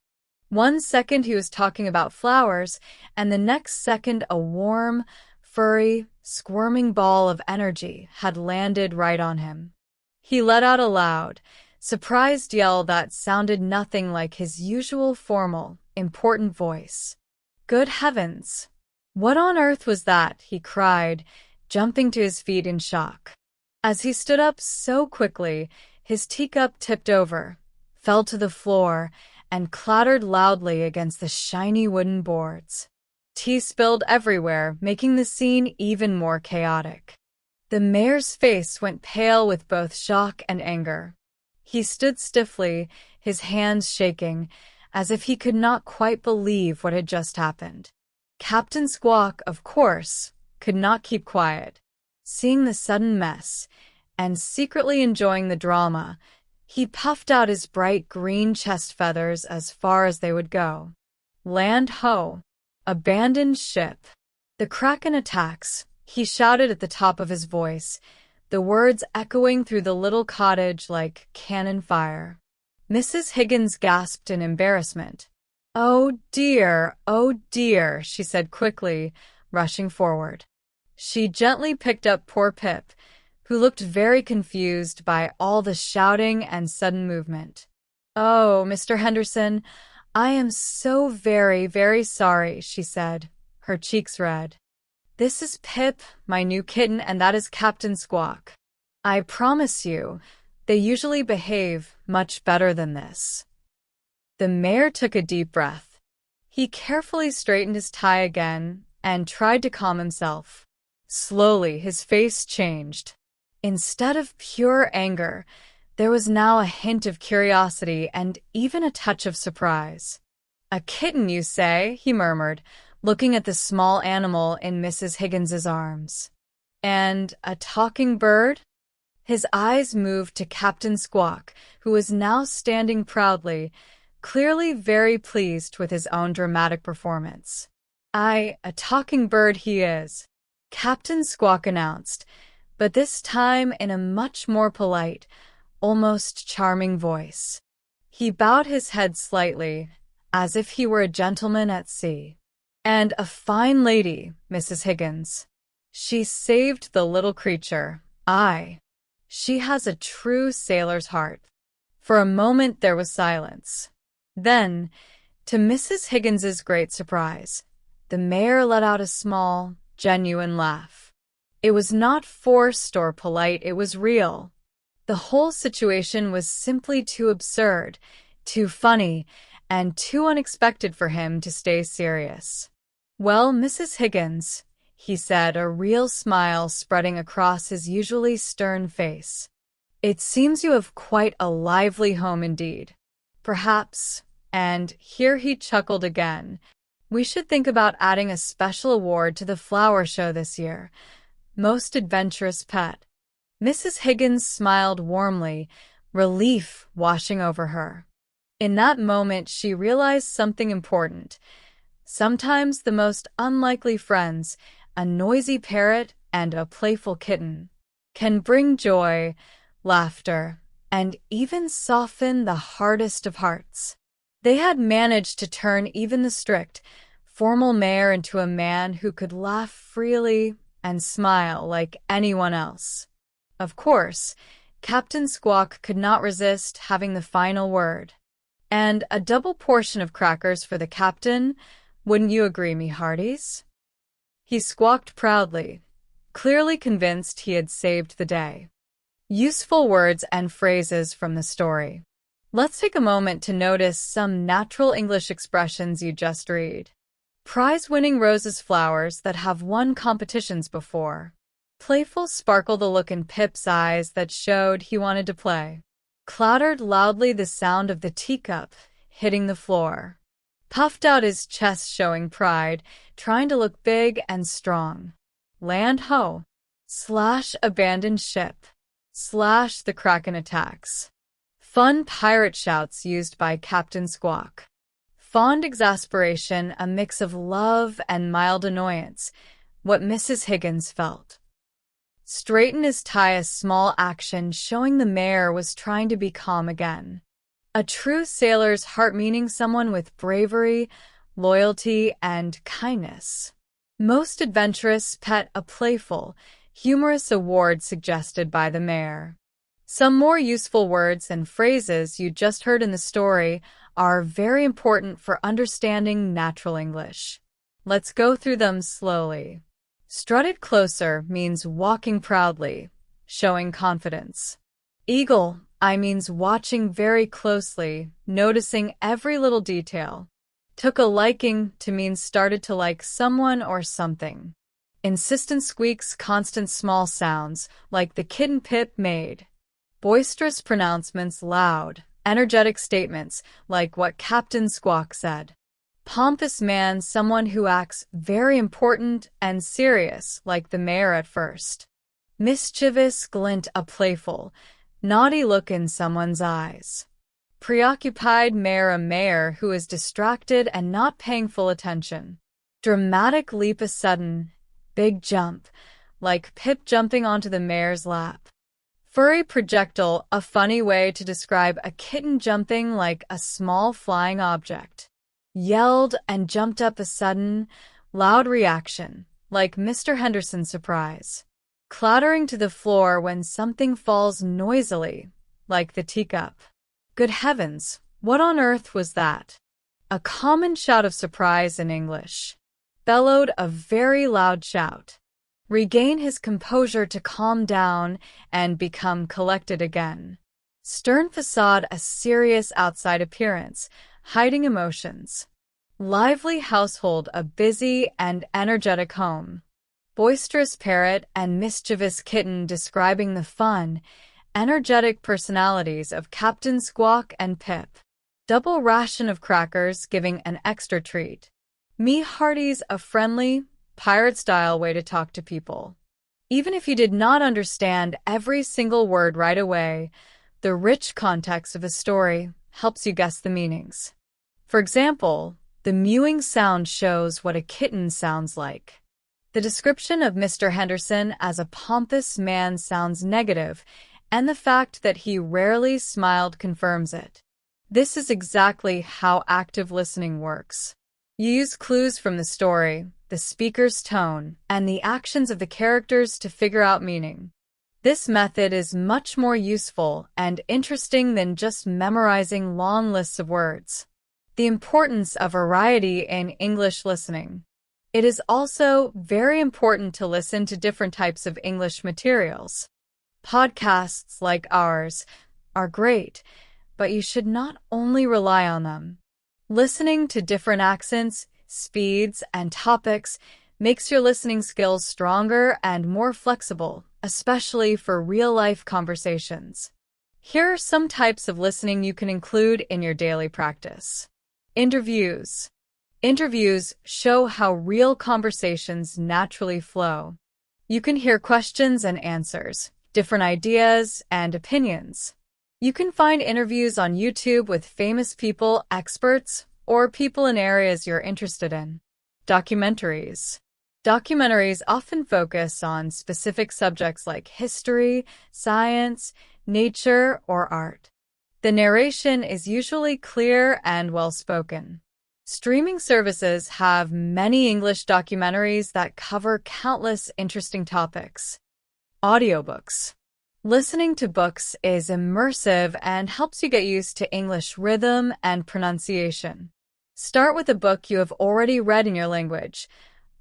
One second he was talking about flowers, and the next second a warm, furry, squirming ball of energy had landed right on him. He let out a loud, surprised yell that sounded nothing like his usual formal, important voice. "Good heavens! What on earth was that?" he cried, jumping to his feet in shock. As he stood up so quickly, his teacup tipped over, fell to the floor, and clattered loudly against the shiny wooden boards. Tea spilled everywhere, making the scene even more chaotic. The mayor's face went pale with both shock and anger. He stood stiffly, his hands shaking, as if he could not quite believe what had just happened. Captain Squawk, of course, could not keep quiet. Seeing the sudden mess, and secretly enjoying the drama, he puffed out his bright green chest feathers as far as they would go. "Land ho! Abandoned ship! The Kraken attacks!" he shouted at the top of his voice, the words echoing through the little cottage like cannon fire. Mrs. Higgins gasped in embarrassment. "Oh dear, she said quickly, rushing forward. She gently picked up poor Pip, who looked very confused by all the shouting and sudden movement. "Oh, Mr. Henderson, I am so very, very sorry," she said, her cheeks red. "This is Pip, my new kitten, and that is Captain Squawk. I promise you, they usually behave much better than this." The mayor took a deep breath. He carefully straightened his tie again and tried to calm himself. Slowly, his face changed. Instead of pure anger, there was now a hint of curiosity and even a touch of surprise. "A kitten, you say?" he murmured, looking at the small animal in Mrs. Higgins's arms. "And a talking bird?" His eyes moved to Captain Squawk, who was now standing proudly, clearly very pleased with his own dramatic performance. "A talking bird he is," Captain Squawk announced, but this time in a much more polite, almost charming voice. He bowed his head slightly, as if he were a gentleman at sea. "And a fine lady, Mrs. Higgins. She saved the little creature. Aye, she has a true sailor's heart." For a moment there was silence. Then, to Mrs. Higgins's great surprise, the mayor let out a small, genuine laugh. It was not forced or polite, it was real. The whole situation was simply too absurd, too funny, and too unexpected for him to stay serious. "Well, Mrs. Higgins," he said, a real smile spreading across his usually stern face, "it seems you have quite a lively home indeed. Perhaps," and here he chuckled again, "we should think about adding a special award to the flower show this year. Most adventurous pet." Mrs. Higgins smiled warmly, relief washing over her. In that moment, she realized something important. Sometimes the most unlikely friends, a noisy parrot and a playful kitten, can bring joy, laughter, and even soften the hardest of hearts. They had managed to turn even the strict, formal mayor into a man who could laugh freely and smile like anyone else. Of course, Captain Squawk could not resist having the final word. "And a double portion of crackers for the captain, wouldn't you agree, me hearties?" He squawked proudly, clearly convinced he had saved the day. Useful words and phrases from the story. Let's take a moment to notice some natural English expressions you just read. Prize-winning roses flowers that have won competitions before. Playful sparkle the look in Pip's eyes that showed he wanted to play. Clattered loudly the sound of the teacup hitting the floor. Puffed out his chest showing pride, trying to look big and strong. Land ho. Slash abandoned ship. Slash the Kraken attacks. Fun pirate shouts used by Captain Squawk. Fond exasperation, a mix of love and mild annoyance, what Mrs. Higgins felt. Straighten his tie, a small action showing the mayor was trying to be calm again. A true sailor's heart, meaning someone with bravery, loyalty, and kindness. Most adventurous pet, a playful, humorous award suggested by the mayor. Some more useful words and phrases you just heard in the story are very important for understanding natural English. Let's go through them slowly. Strutted closer means walking proudly, showing confidence. Eagle eye means watching very closely, noticing every little detail. Took a liking to mean started to like someone or something. Insistent squeaks, constant small sounds, like the kitten Pip made. Boisterous pronouncements, loud, energetic statements, like what Captain Squawk said. Pompous man, someone who acts very important and serious, like the mayor at first. Mischievous glint, a playful, naughty look in someone's eyes. Preoccupied mayor, a mayor who is distracted and not paying full attention. Dramatic leap, a sudden, big jump, like Pip jumping onto the mayor's lap. Furry projectile, a funny way to describe a kitten jumping like a small flying object. Yelled and jumped up, a sudden, loud reaction, like Mr. Henderson's surprise. Clattering to the floor when something falls noisily, like the teacup. Good heavens, what on earth was that? A common shout of surprise in English. Bellowed, a very loud shout. Regain his composure to calm down and become collected again. Stern facade, a serious outside appearance, hiding emotions. Lively household, a busy and energetic home. Boisterous parrot and mischievous kitten, describing the fun, energetic personalities of Captain Squawk and Pip. Double ration of crackers, giving an extra treat. Me hearties, a friendly, pirate-style way to talk to people. Even if you did not understand every single word right away, the rich context of a story helps you guess the meanings. For example, the mewing sound shows what a kitten sounds like. The description of Mr. Henderson as a pompous man sounds negative, and the fact that he rarely smiled confirms it. This is exactly how active listening works. You use clues from the story, the speaker's tone, and the actions of the characters to figure out meaning. This method is much more useful and interesting than just memorizing long lists of words. The importance of variety in English listening. It is also very important to listen to different types of English materials. Podcasts like ours are great, but you should not only rely on them. Listening to different accents, speeds, and topics makes your listening skills stronger and more flexible, especially for real-life conversations. Here are some types of listening you can include in your daily practice. Interviews. Interviews show how real conversations naturally flow. You can hear questions and answers, different ideas, and opinions. You can find interviews on YouTube with famous people, experts, or people in areas you're interested in. Documentaries. Documentaries often focus on specific subjects like history, science, nature, or art. The narration is usually clear and well-spoken. Streaming services have many English documentaries that cover countless interesting topics. Audiobooks. Listening to books is immersive and helps you get used to English rhythm and pronunciation. Start with a book you have already read in your language,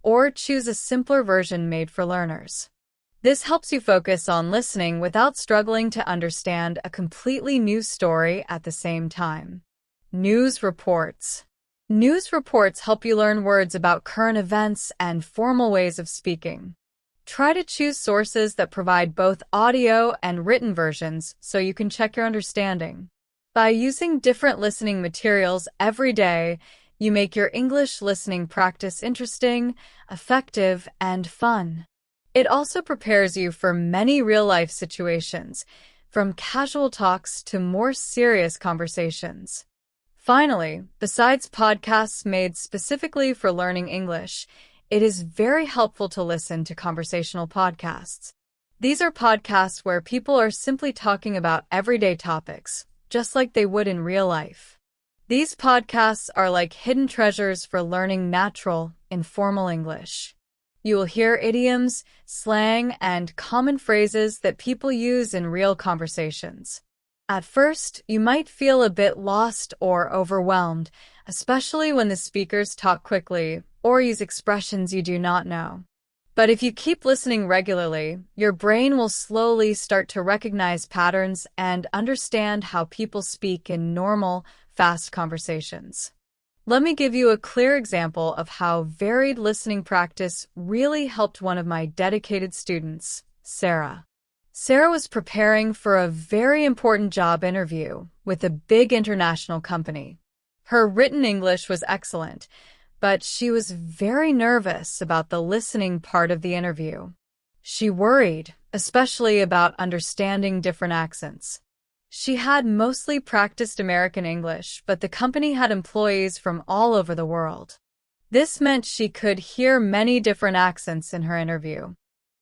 or choose a simpler version made for learners. This helps you focus on listening without struggling to understand a completely new story at the same time. News reports. News reports help you learn words about current events and formal ways of speaking. Try to choose sources that provide both audio and written versions so you can check your understanding. By using different listening materials every day, you make your English listening practice interesting, effective, and fun. It also prepares you for many real-life situations, from casual talks to more serious conversations. Finally, besides podcasts made specifically for learning English, it is very helpful to listen to conversational podcasts. These are podcasts where people are simply talking about everyday topics, just like they would in real life. These podcasts are like hidden treasures for learning natural, informal English. You will hear idioms, slang, and common phrases that people use in real conversations. At first, you might feel a bit lost or overwhelmed, especially when the speakers talk quickly or use expressions you do not know. But if you keep listening regularly, your brain will slowly start to recognize patterns and understand how people speak in normal, fast conversations. Let me give you a clear example of how varied listening practice really helped one of my dedicated students, Sarah. Sarah was preparing for a very important job interview with a big international company. Her written English was excellent, but she was very nervous about the listening part of the interview. She worried, especially about understanding different accents. She had mostly practiced American English, but the company had employees from all over the world. This meant she could hear many different accents in her interview.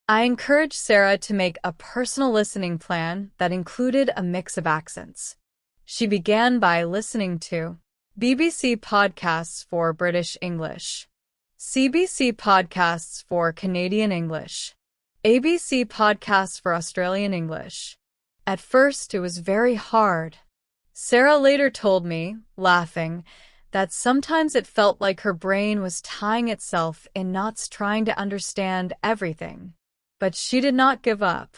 I encouraged Sarah to make a personal listening plan that included a mix of accents. She began by listening to BBC podcasts for British English, CBC podcasts for Canadian English, ABC podcasts for Australian English. At first, it was very hard. Sarah later told me, laughing, that sometimes it felt like her brain was tying itself in knots trying to understand everything. But she did not give up.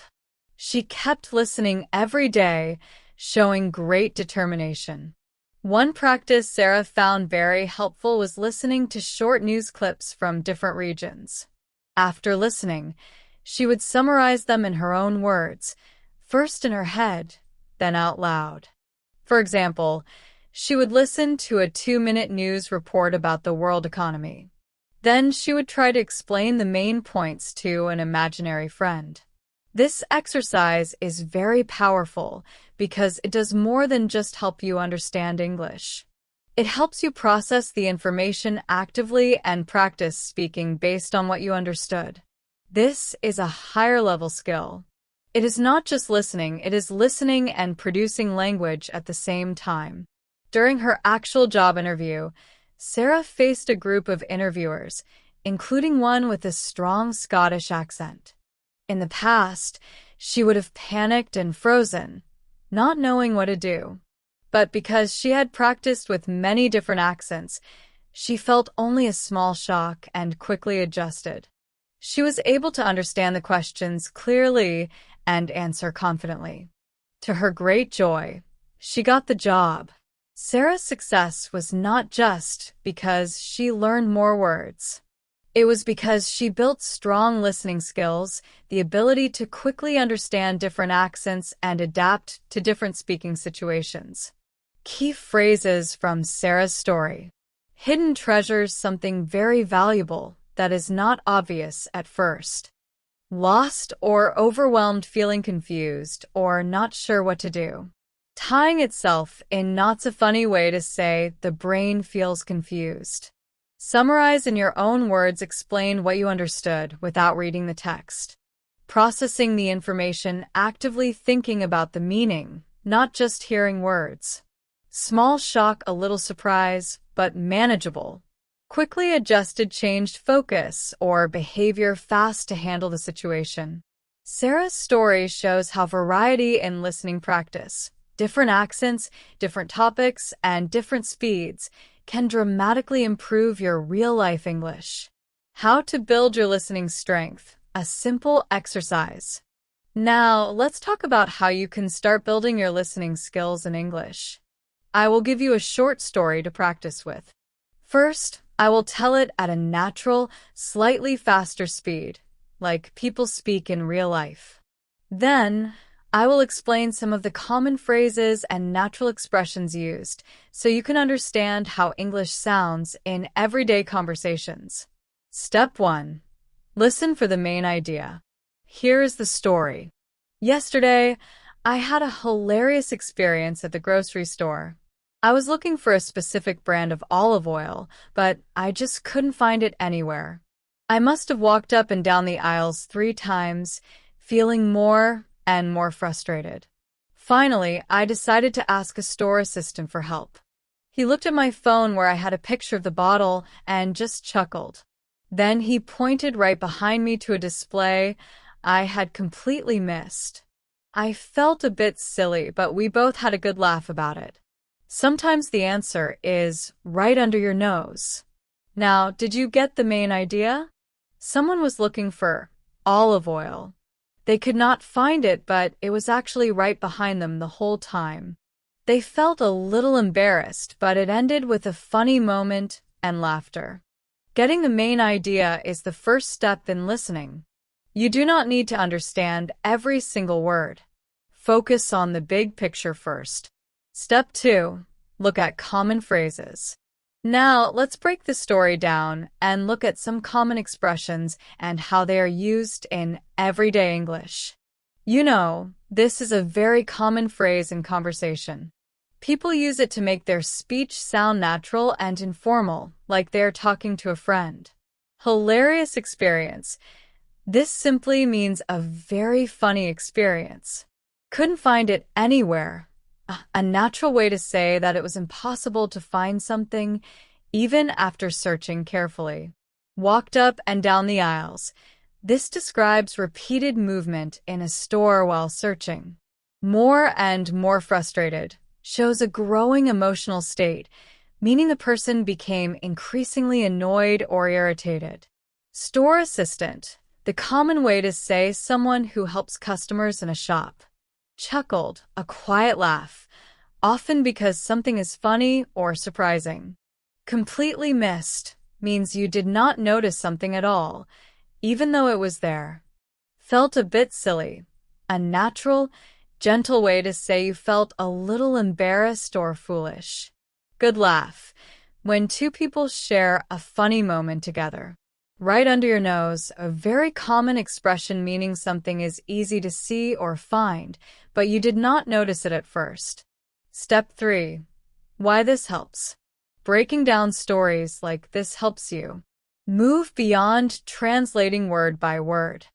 She kept listening every day, showing great determination. One practice Sarah found very helpful was listening to short news clips from different regions. After listening, she would summarize them in her own words, first in her head, then out loud. For example, she would listen to a 2-minute news report about the world economy. Then she would try to explain the main points to an imaginary friend. This exercise is very powerful because it does more than just help you understand English. It helps you process the information actively and practice speaking based on what you understood. This is a higher-level skill. It is not just listening, it is listening and producing language at the same time. During her actual job interview, Sarah faced a group of interviewers, including one with a strong Scottish accent. In the past, she would have panicked and frozen, not knowing what to do. But because she had practiced with many different accents, she felt only a small shock and quickly adjusted. She was able to understand the questions clearly and answer confidently. To her great joy, she got the job. Sarah's success was not just because she learned more words. It was because she built strong listening skills, the ability to quickly understand different accents and adapt to different speaking situations. Key phrases from Sarah's story. Hidden treasures, something very valuable that is not obvious at first. Lost or overwhelmed, feeling confused or not sure what to do. Tying itself in knots, a funny way to say the brain feels confused. Summarize in your own words, explain what you understood without reading the text. Processing the information, actively thinking about the meaning, not just hearing words. Small shock, a little surprise, but manageable. Quickly adjusted, changed focus or behavior fast to handle the situation. Sarah's story shows how variety in listening practice, different accents, different topics, and different speeds can dramatically improve your real-life English. How to build your listening strength. a simple exercise. Now, let's talk about how you can start building your listening skills in English. I will give you a short story to practice with. First, I will tell it at a natural, slightly faster speed, like people speak in real life. Then, I will explain some of the common phrases and natural expressions used, so you can understand how English sounds in everyday conversations. Step 1. Listen for the main idea. Here is the story. Yesterday, I had a hilarious experience at the grocery store. I was looking for a specific brand of olive oil, but I just couldn't find it anywhere. I must have walked up and down the aisles 3 times, feeling more and more frustrated. Finally, I decided to ask a store assistant for help. He looked at my phone where I had a picture of the bottle and just chuckled. Then he pointed right behind me to a display I had completely missed. I felt a bit silly, but we both had a good laugh about it. Sometimes the answer is right under your nose. Now, did you get the main idea? Someone was looking for olive oil. They could not find it, but it was actually right behind them the whole time. They felt a little embarrassed, but it ended with a funny moment and laughter. Getting the main idea is the first step in listening. You do not need to understand every single word. Focus on the big picture first. Step 2. Look at common phrases. Now, let's break the story down and look at some common expressions and how they are used in everyday English. You know, this is a very common phrase in conversation. People use it to make their speech sound natural and informal, like they're talking to a friend. Hilarious experience. This simply means a very funny experience. Couldn't find it anywhere. A natural way to say that it was impossible to find something, even after searching carefully. Walked up and down the aisles. This describes repeated movement in a store while searching. More and more frustrated shows a growing emotional state, meaning the person became increasingly annoyed or irritated. Store assistant. The common way to say someone who helps customers in a shop. Chuckled, a quiet laugh, often because something is funny or surprising. Completely missed means you did not notice something at all, even though it was there. Felt a bit silly. A natural, gentle way to say you felt a little embarrassed or foolish. Good laugh. When 2 people share a funny moment together. Right under your nose, a very common expression meaning something is easy to see or find, but you did not notice it at first. Step 3. Why this helps. Breaking down stories like this helps you. Move beyond translating word by word.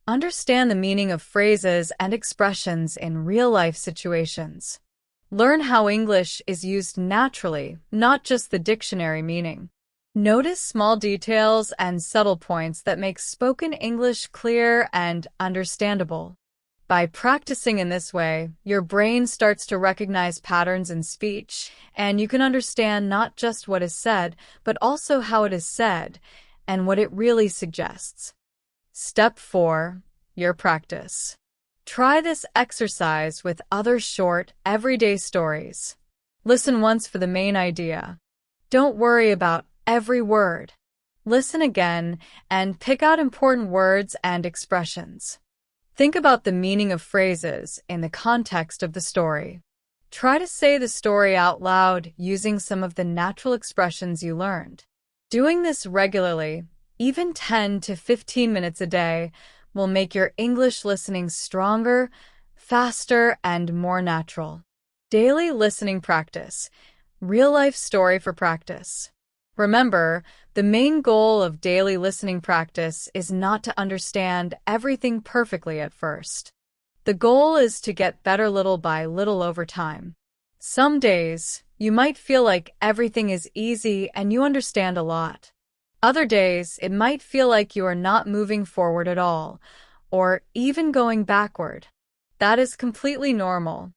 Understand the meaning of phrases and expressions in real-life situations. Learn how English is used naturally, not just the dictionary meaning. Notice small details and subtle points that make spoken English clear and understandable. By practicing in this way, your brain starts to recognize patterns in speech, and you can understand not just what is said, but also how it is said and what it really suggests. Step 4. Your practice. Try this exercise with other short, everyday stories. Listen once for the main idea. Don't worry about every word. Listen again and pick out important words and expressions. Think about the meaning of phrases in the context of the story. Try to say the story out loud using some of the natural expressions you learned. Doing this regularly, even 10 to 15 minutes a day, will make your English listening stronger, faster, and more natural. Daily listening practice. Real-life story for practice. Remember, the main goal of daily listening practice is not to understand everything perfectly at first. The goal is to get better little by little over time. Some days, you might feel like everything is easy and you understand a lot. Other days, it might feel like you are not moving forward at all, or even going backward. That is completely normal.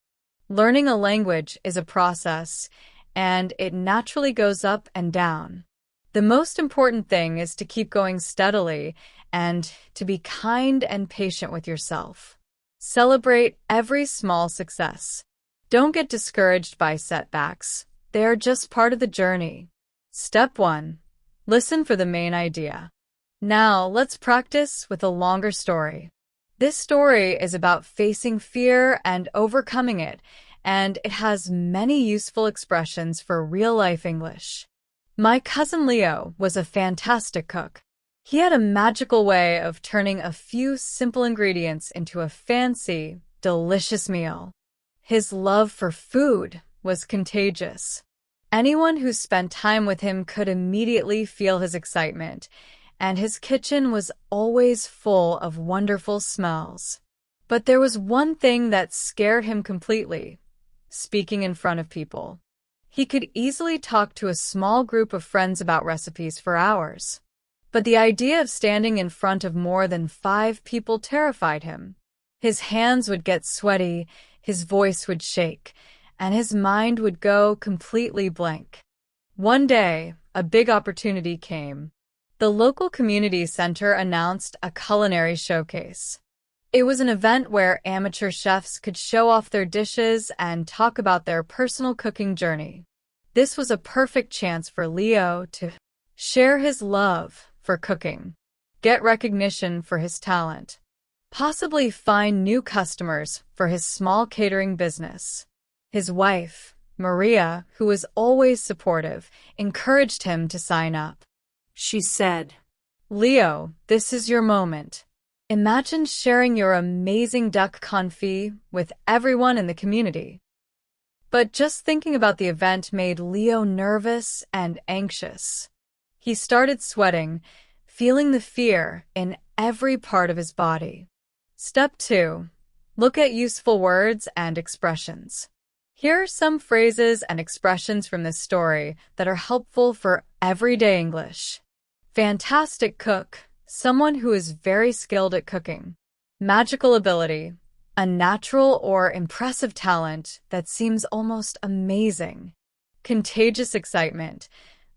Learning a language is a process, and it naturally goes up and down. The most important thing is to keep going steadily and to be kind and patient with yourself. Celebrate every small success. Don't get discouraged by setbacks. They are just part of the journey. Step 1. Listen for the main idea. Now, let's practice with a longer story. This story is about facing fear and overcoming it, and it has many useful expressions for real-life English. My cousin Leo was a fantastic cook. He had a magical way of turning a few simple ingredients into a fancy, delicious meal. His love for food was contagious. Anyone who spent time with him could immediately feel his excitement, and his kitchen was always full of wonderful smells. But there was one thing that scared him completely: speaking in front of people. He could easily talk to a small group of friends about recipes for hours. But the idea of standing in front of more than 5 people terrified him. His hands would get sweaty, his voice would shake, and his mind would go completely blank. One day, a big opportunity came. The local community center announced a culinary showcase. It was an event where amateur chefs could show off their dishes and talk about their personal cooking journey. This was a perfect chance for Leo to share his love for cooking, get recognition for his talent, possibly find new customers for his small catering business. His wife, Maria, who was always supportive, encouraged him to sign up. She said, "Leo, this is your moment. Imagine sharing your amazing duck confit with everyone in the community." But just thinking about the event made Leo nervous and anxious. He started sweating, feeling the fear in every part of his body. Step 2. Look at useful words and expressions. Here are some phrases and expressions from this story that are helpful for everyday English. Fantastic cook, someone who is very skilled at cooking. Magical ability, a natural or impressive talent that seems almost amazing. Contagious excitement,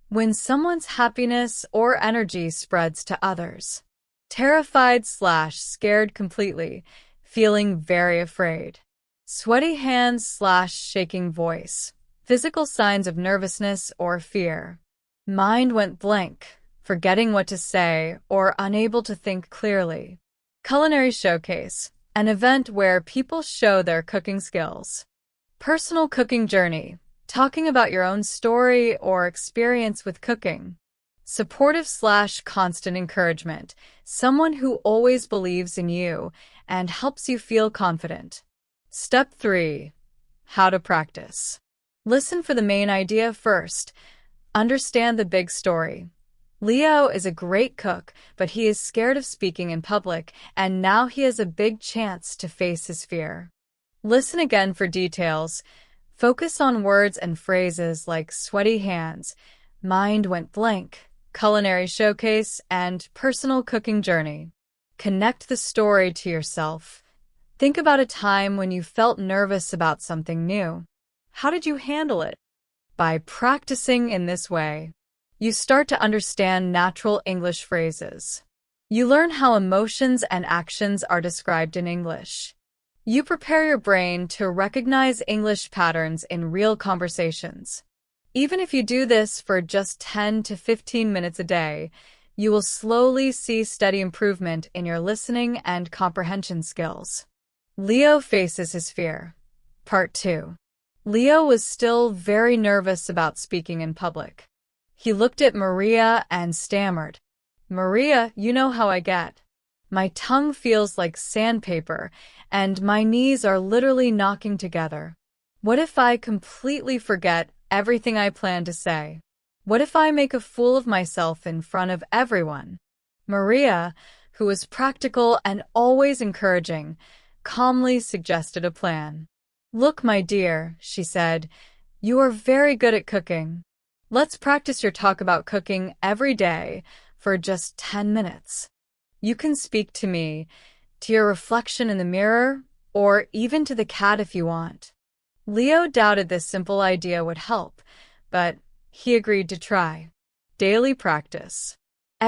when someone's happiness or energy spreads to others. Terrified/scared completely, feeling very afraid. Sweaty hands/shaking voice, physical signs of nervousness or fear. Mind went blank, forgetting what to say or unable to think clearly. Culinary showcase, an event where people show their cooking skills. Personal cooking journey, talking about your own story or experience with cooking. Supportive/constant encouragement, someone who always believes in you and helps you feel confident. Step 3. How to practice. Listen for the main idea first. Understand the big story. Leo is a great cook, but he is scared of speaking in public, and now he has a big chance to face his fear. Listen again for details. Focus on words and phrases like sweaty hands, mind went blank, culinary showcase, and personal cooking journey. Connect the story to yourself. Think about a time when you felt nervous about something new. How did you handle it? By practicing in this way, you start to understand natural English phrases. You learn how emotions and actions are described in English. You prepare your brain to recognize English patterns in real conversations. Even if you do this for just 10 to 15 minutes a day, you will slowly see steady improvement in your listening and comprehension skills. Leo faces his fear. Part 2. Leo was still very nervous about speaking in public. He looked at Maria and stammered. "Maria, you know how I get. My tongue feels like sandpaper, and my knees are literally knocking together. What if I completely forget everything I plan to say? What if I make a fool of myself in front of everyone?" Maria, who was practical and always encouraging, calmly suggested a plan. "Look, my dear," she said, "you are very good at cooking. Let's practice your talk about cooking every day for just 10 minutes. You can speak to me, to your reflection in the mirror, or even to the cat if you want." Leo doubted this simple idea would help, but he agreed to try. Daily practice.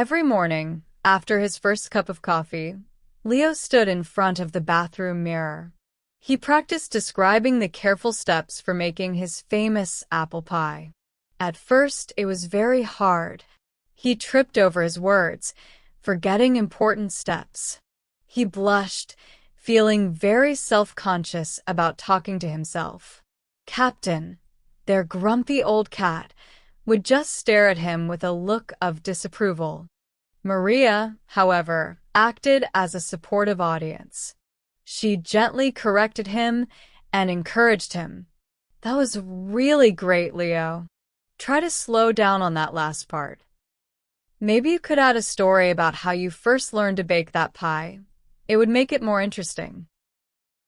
Every morning, after his first cup of coffee, Leo stood in front of the bathroom mirror. He practiced describing the careful steps for making his famous apple pie. At first, it was very hard. He tripped over his words, forgetting important steps. He blushed, feeling very self-conscious about talking to himself. Captain, their grumpy old cat, would just stare at him with a look of disapproval. Maria, however, acted as a supportive audience. She gently corrected him and encouraged him. That was really great, Leo. Try to slow down on that last part. Maybe you could add a story about how you first learned to bake that pie. It would make it more interesting.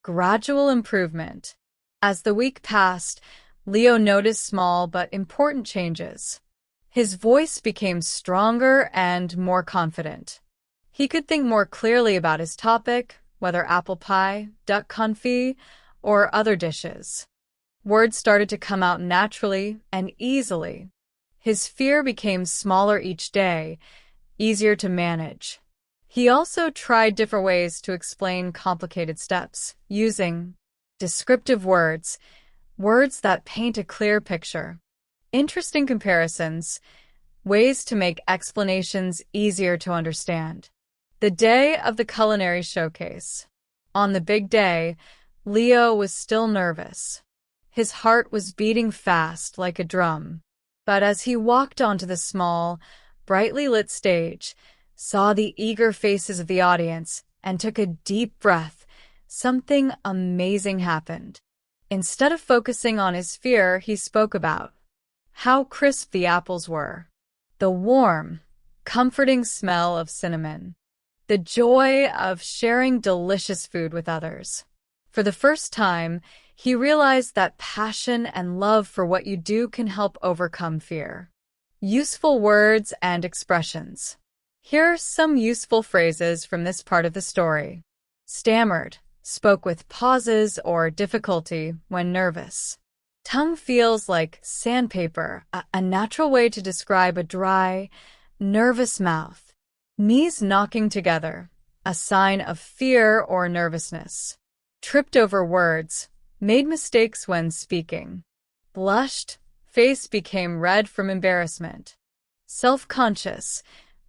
Gradual improvement. As the week passed, Leo noticed small but important changes. His voice became stronger and more confident. He could think more clearly about his topic, whether apple pie, duck confit, or other dishes. Words started to come out naturally and easily. His fear became smaller each day, easier to manage. He also tried different ways to explain complicated steps, using descriptive words, words that paint a clear picture. Interesting comparisons, ways to make explanations easier to understand. The day of the culinary showcase. On the big day, Leo was still nervous. His heart was beating fast like a drum. But as he walked onto the small, brightly lit stage, saw the eager faces of the audience, and took a deep breath, something amazing happened. Instead of focusing on his fear, he spoke about how crisp the apples were, the warm, comforting smell of cinnamon, the joy of sharing delicious food with others. For the first time, he realized that passion and love for what you do can help overcome fear. Useful words and expressions. Here are some useful phrases from this part of the story. Stammered, spoke with pauses or difficulty when nervous. Tongue feels like sandpaper, a natural way to describe a dry, nervous mouth. Knees knocking together, a sign of fear or nervousness. Tripped over words, made mistakes when speaking. Blushed, face became red from embarrassment. Self-conscious,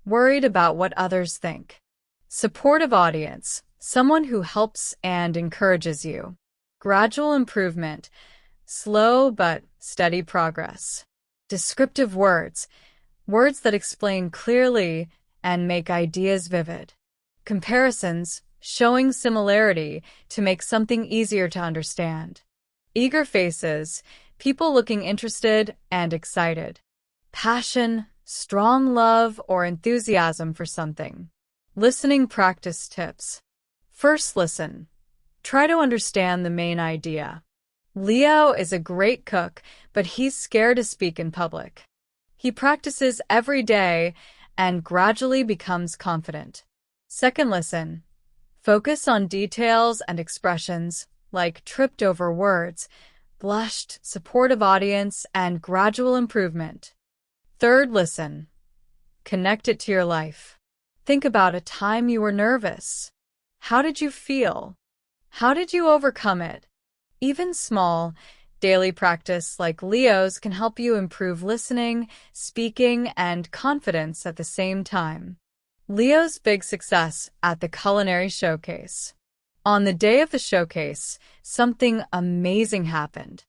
worried about what others think. Supportive audience, someone who helps and encourages you. Gradual improvement, slow but steady progress. Descriptive words, words that explain clearly and make ideas vivid. Comparisons, showing similarity to make something easier to understand. Eager faces, people looking interested and excited. Passion, strong love or enthusiasm for something. Listening practice tips. First, listen. Try to understand the main idea. Leo is a great cook, but he's scared to speak in public. He practices every day and gradually becomes confident. Second, listen. Focus on details and expressions like tripped over words, blushed, supportive audience, and gradual improvement. Third, listen. Connect it to your life. Think about a time you were nervous. How did you feel? How did you overcome it? Even small, daily practice like Leo's can help you improve listening, speaking, and confidence at the same time. Leo's big success at the culinary showcase. On the day of the showcase, something amazing happened.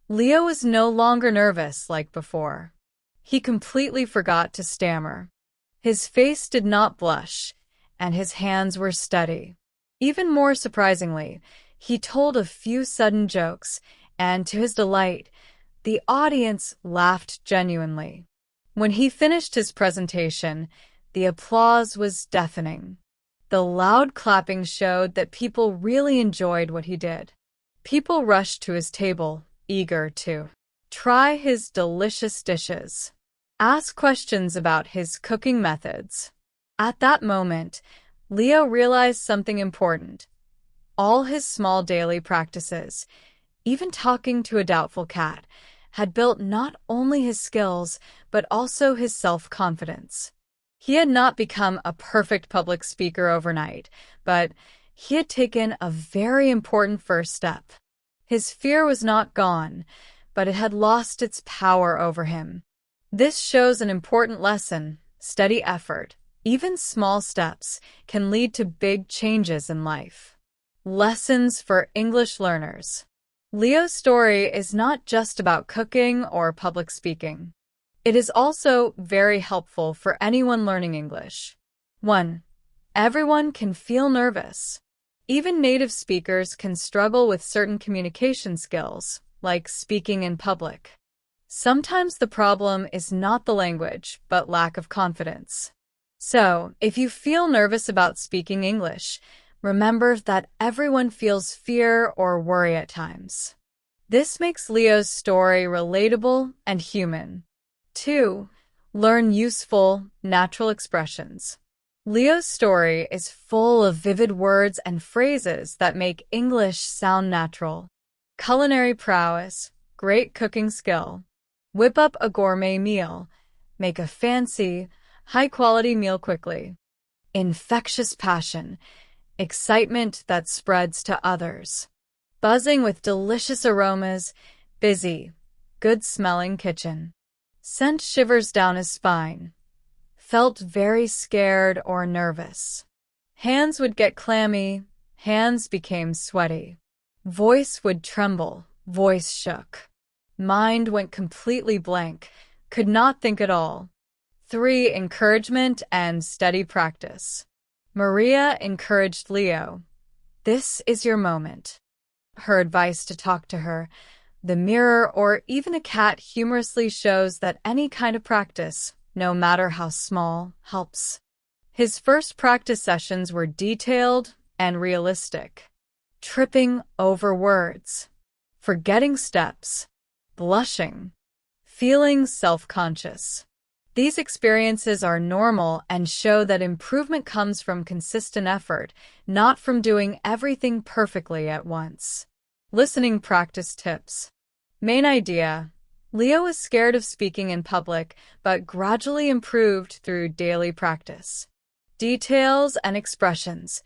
Leo was no longer nervous like before. He completely forgot to stammer. His face did not blush, and his hands were steady. Even more surprisingly, he told a few sudden jokes, and to his delight, the audience laughed genuinely. When he finished his presentation, the applause was deafening. The loud clapping showed that people really enjoyed what he did. People rushed to his table, eager to try his delicious dishes. Ask questions about his cooking methods. At that moment, Leo realized something important. All his small daily practices, even talking to a doubtful cat, had built not only his skills, but also his self-confidence. He had not become a perfect public speaker overnight, but he had taken a very important first step. His fear was not gone, but it had lost its power over him. This shows an important lesson: steady effort, even small steps, can lead to big changes in life. Lessons for English learners. Leo's story is not just about cooking or public speaking. It is also very helpful for anyone learning English. 1. Everyone can feel nervous. Even native speakers can struggle with certain communication skills, like speaking in public. Sometimes the problem is not the language, but lack of confidence. So, if you feel nervous about speaking English, remember that everyone feels fear or worry at times. This makes Leo's story relatable and human. 2. Learn useful, natural expressions. Leo's story is full of vivid words and phrases that make English sound natural. Culinary prowess, great cooking skill. Whip up a gourmet meal. Make a fancy, high-quality meal quickly. Infectious passion, excitement that spreads to others. Buzzing with delicious aromas, busy, good-smelling kitchen. Sent shivers down his spine. Felt very scared or nervous. Hands would get clammy, hands became sweaty. Voice would tremble, voice shook. Mind went completely blank, could not think at all. 3. Encouragement and steady practice. Maria encouraged Leo. This is your moment. Her advice to talk to her, the mirror, or even a cat humorously shows that any kind of practice, no matter how small, helps. His first practice sessions were detailed and realistic. Tripping over words, forgetting steps, blushing, feeling self-conscious. These experiences are normal and show that improvement comes from consistent effort, not from doing everything perfectly at once. Listening practice tips. Main idea: Leo was scared of speaking in public, but gradually improved through daily practice. Details and expressions.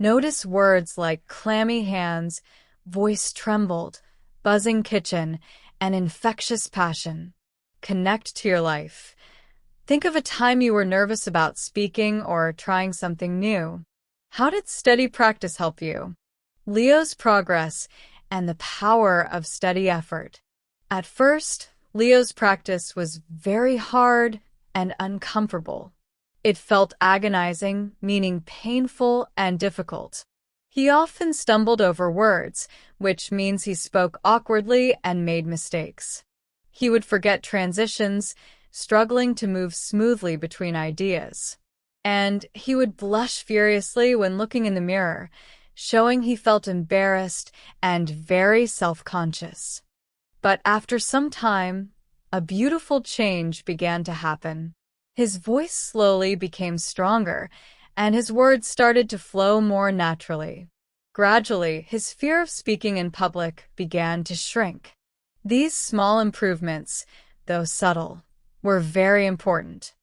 Notice words like clammy hands, voice trembled, buzzing kitchen, and infectious passion. Connect to your life. Think of a time you were nervous about speaking or trying something new. How did steady practice help you? Leo's progress and the power of steady effort. At first, Leo's practice was very hard and uncomfortable. It felt agonizing, meaning painful and difficult. He often stumbled over words, which means he spoke awkwardly and made mistakes. He would forget transitions, struggling to move smoothly between ideas. And he would blush furiously when looking in the mirror, showing he felt embarrassed and very self-conscious. But after some time, a beautiful change began to happen. His voice slowly became stronger, and his words started to flow more naturally. Gradually, his fear of speaking in public began to shrink. These small improvements, though subtle, were very important.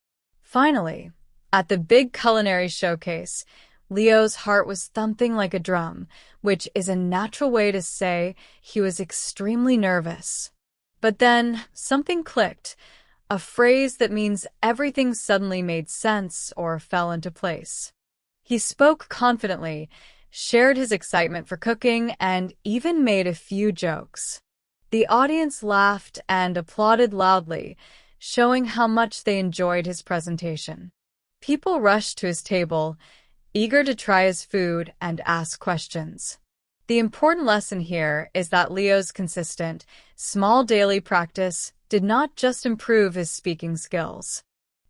Finally, at the big culinary showcase, Leo's heart was thumping like a drum, which is a natural way to say he was extremely nervous. But then something clicked, a phrase that means everything suddenly made sense or fell into place. He spoke confidently, shared his excitement for cooking, and even made a few jokes. The audience laughed and applauded loudly, showing how much they enjoyed his presentation. People rushed to his table, eager to try his food and ask questions. The important lesson here is that Leo's consistent, small daily practice did not just improve his speaking skills.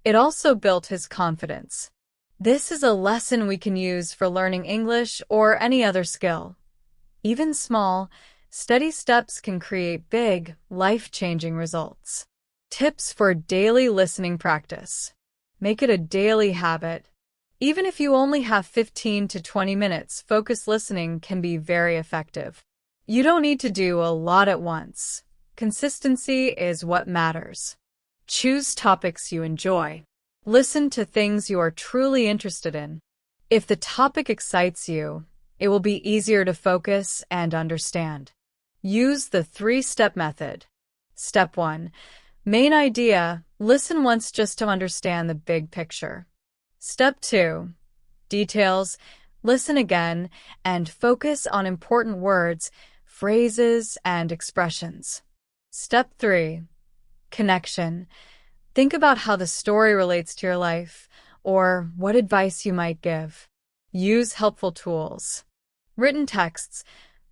It also built his confidence. This is a lesson we can use for learning English or any other skill. Even small, steady steps can create big, life-changing results. Tips for daily listening practice. Make it a daily habit. Even if you only have 15 to 20 minutes, focused listening can be very effective. You don't need to do a lot at once. Consistency is what matters. Choose topics you enjoy. Listen to things you are truly interested in. If the topic excites you, it will be easier to focus and understand. Use the 3-step method. Step 1. Main idea. Listen once just to understand the big picture. Step 2. Details. Listen again and focus on important words, phrases, and expressions. Step 3. Connection. Think about how the story relates to your life or what advice you might give. Use helpful tools. Written texts.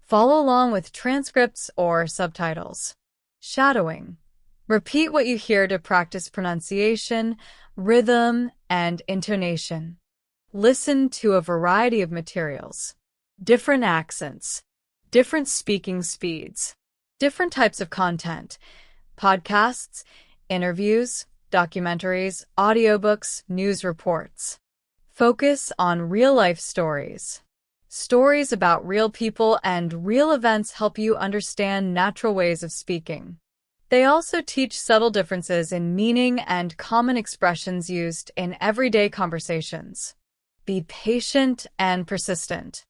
Follow along with transcripts or subtitles. Shadowing. Repeat what you hear to practice pronunciation, rhythm, and intonation. Listen to a variety of materials. Different accents. Different speaking speeds. Different types of content. Podcasts, interviews, documentaries, audiobooks, news reports. Focus on real-life stories. Stories about real people and real events help you understand natural ways of speaking. They also teach subtle differences in meaning and common expressions used in everyday conversations. Be patient and persistent.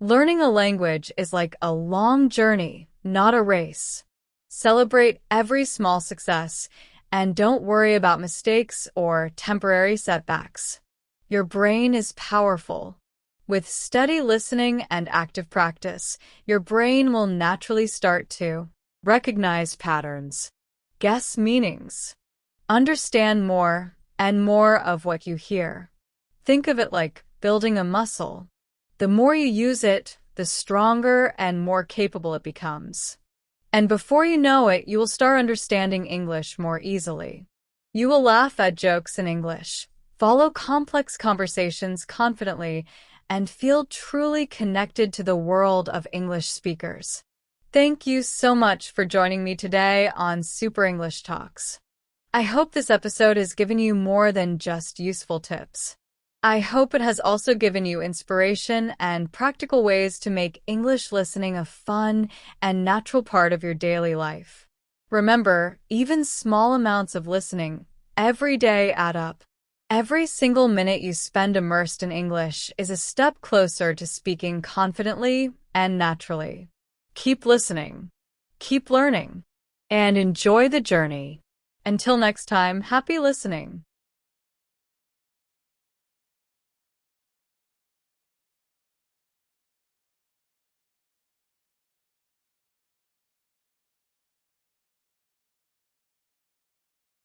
Learning a language is like a long journey, not a race. Celebrate every small success and don't worry about mistakes or temporary setbacks. Your brain is powerful. With steady listening and active practice, your brain will naturally start to recognize patterns, guess meanings, understand more and more of what you hear. Think of it like building a muscle. The more you use it, the stronger and more capable it becomes. And before you know it, you will start understanding English more easily. You will laugh at jokes in English, follow complex conversations confidently, and feel truly connected to the world of English speakers. Thank you so much for joining me today on Super English Talks. I hope this episode has given you more than just useful tips. I hope it has also given you inspiration and practical ways to make English listening a fun and natural part of your daily life. Remember, even small amounts of listening every day add up. Every single minute you spend immersed in English is a step closer to speaking confidently and naturally. Keep listening, keep learning, and enjoy the journey. Until next time, happy listening.